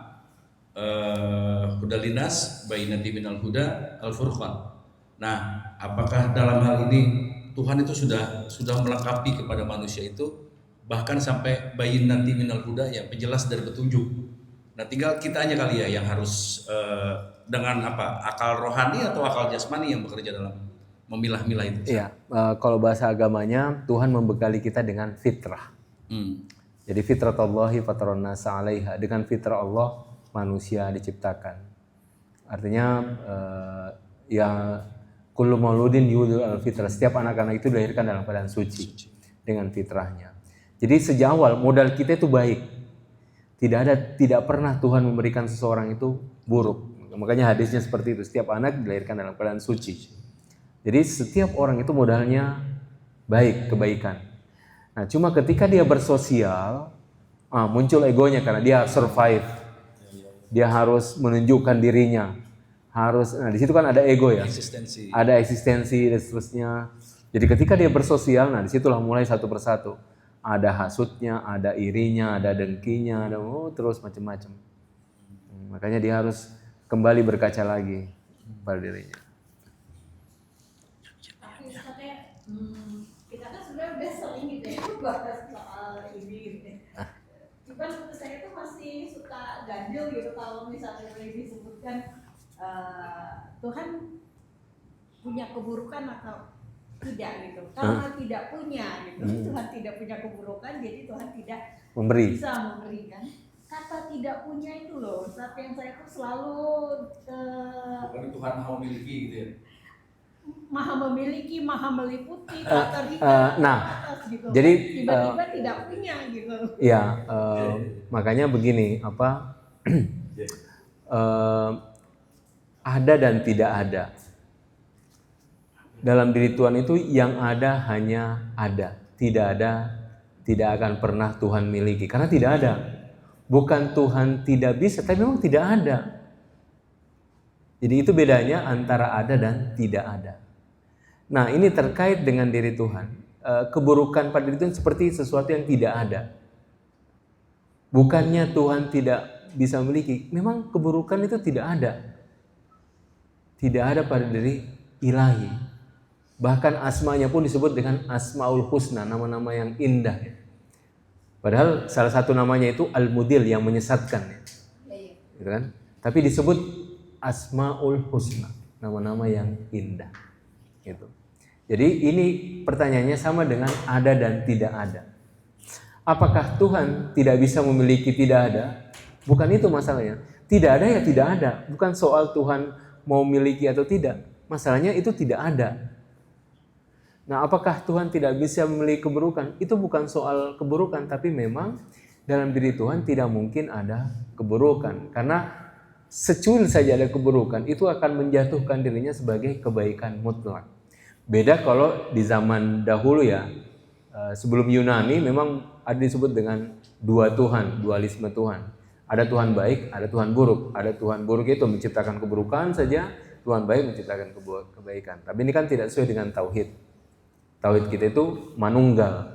huda linnas, bayyinati minal huda, al-furqan. Nah, apakah dalam hal ini Tuhan itu sudah melengkapi kepada manusia itu bahkan sampai bayyinati minal huda, ya penjelas dari petunjuk. Nah, tinggal kitanya kali ya yang harus dengan apa? Akal rohani atau akal jasmani yang bekerja dalam memilah-milah itu. Iya, kalau bahasa agamanya Tuhan membekali kita dengan fitrah. Jadi fitratallahi fatarana sa'alaiha, dengan fitrah Allah manusia diciptakan. Artinya ya kullu mauludin yuladu al fitrah, setiap anak-anak itu dilahirkan dalam keadaan suci dengan fitrahnya. Jadi sejak awal modal kita itu baik. Tidak pernah Tuhan memberikan seseorang itu buruk. Makanya hadisnya seperti itu, setiap anak dilahirkan dalam keadaan suci. Jadi setiap orang itu modalnya baik, kebaikan. Nah, cuma ketika dia bersosial, muncul egonya karena dia survive. Dia harus menunjukkan dirinya. Nah di situ kan ada ego ya. Ada eksistensi dan seterusnya. Jadi ketika dia bersosial, nah disitulah mulai satu persatu. Ada hasutnya, ada irinya, ada dengkinya, ada terus macam-macam. Makanya dia harus kembali berkaca lagi pada dirinya. Tapi katanya kita kan sebenarnya udah sering gitu ya bahas soal ini gitu ya. Cuman saya tuh masih suka ganjil gitu kalau misalnya disebutkan Tuhan punya keburukan atau tidak gitu. Karena tidak punya gitu. Tuhan tidak punya keburukan, jadi Tuhan tidak bisa memberikan. Kata tidak punya itu loh, saat yang saya tuh selalu Bukan Tuhan maha memiliki gitu ya. maha memiliki, maha meliputi, nah, gitu. jadi tiba-tiba tidak punya gitu. Ya, makanya begini, ada dan tidak ada. Dalam diri Tuhan itu yang ada hanya ada, tidak ada, tidak akan pernah Tuhan miliki. Karena tidak ada. Bukan Tuhan tidak bisa, tapi memang tidak ada. Jadi itu bedanya antara ada dan tidak ada. Nah, ini terkait dengan diri Tuhan. Keburukan pada diri Tuhan seperti sesuatu yang tidak ada. Bukannya Tuhan tidak bisa memiliki, memang keburukan itu tidak ada. Tidak ada pada diri ilahi. Bahkan asmanya pun disebut dengan Asmaul Husna, nama-nama yang indah. Padahal salah satu namanya itu Al-Mudil, yang menyesatkan, ya. Gitu kan? Tapi disebut Asmaul Husna, nama-nama yang indah. Gitu. Jadi ini pertanyaannya sama dengan ada dan tidak ada. Apakah Tuhan tidak bisa memiliki tidak ada? Bukan itu masalahnya. Tidak ada ya tidak ada. Bukan soal Tuhan mau miliki atau tidak. Masalahnya itu tidak ada. Nah, apakah Tuhan tidak bisa memiliki keburukan? Itu bukan soal keburukan, tapi memang dalam diri Tuhan tidak mungkin ada keburukan. Karena secuil saja ada keburukan, itu akan menjatuhkan dirinya sebagai kebaikan mutlak. Beda kalau di zaman dahulu, ya, sebelum Yunani memang ada disebut dengan dua Tuhan, dualisme Tuhan. Ada Tuhan baik, ada Tuhan buruk. Ada Tuhan buruk itu menciptakan keburukan saja, Tuhan baik menciptakan kebaikan. Tapi ini kan tidak sesuai dengan tauhid. Tauhid kita itu manunggal,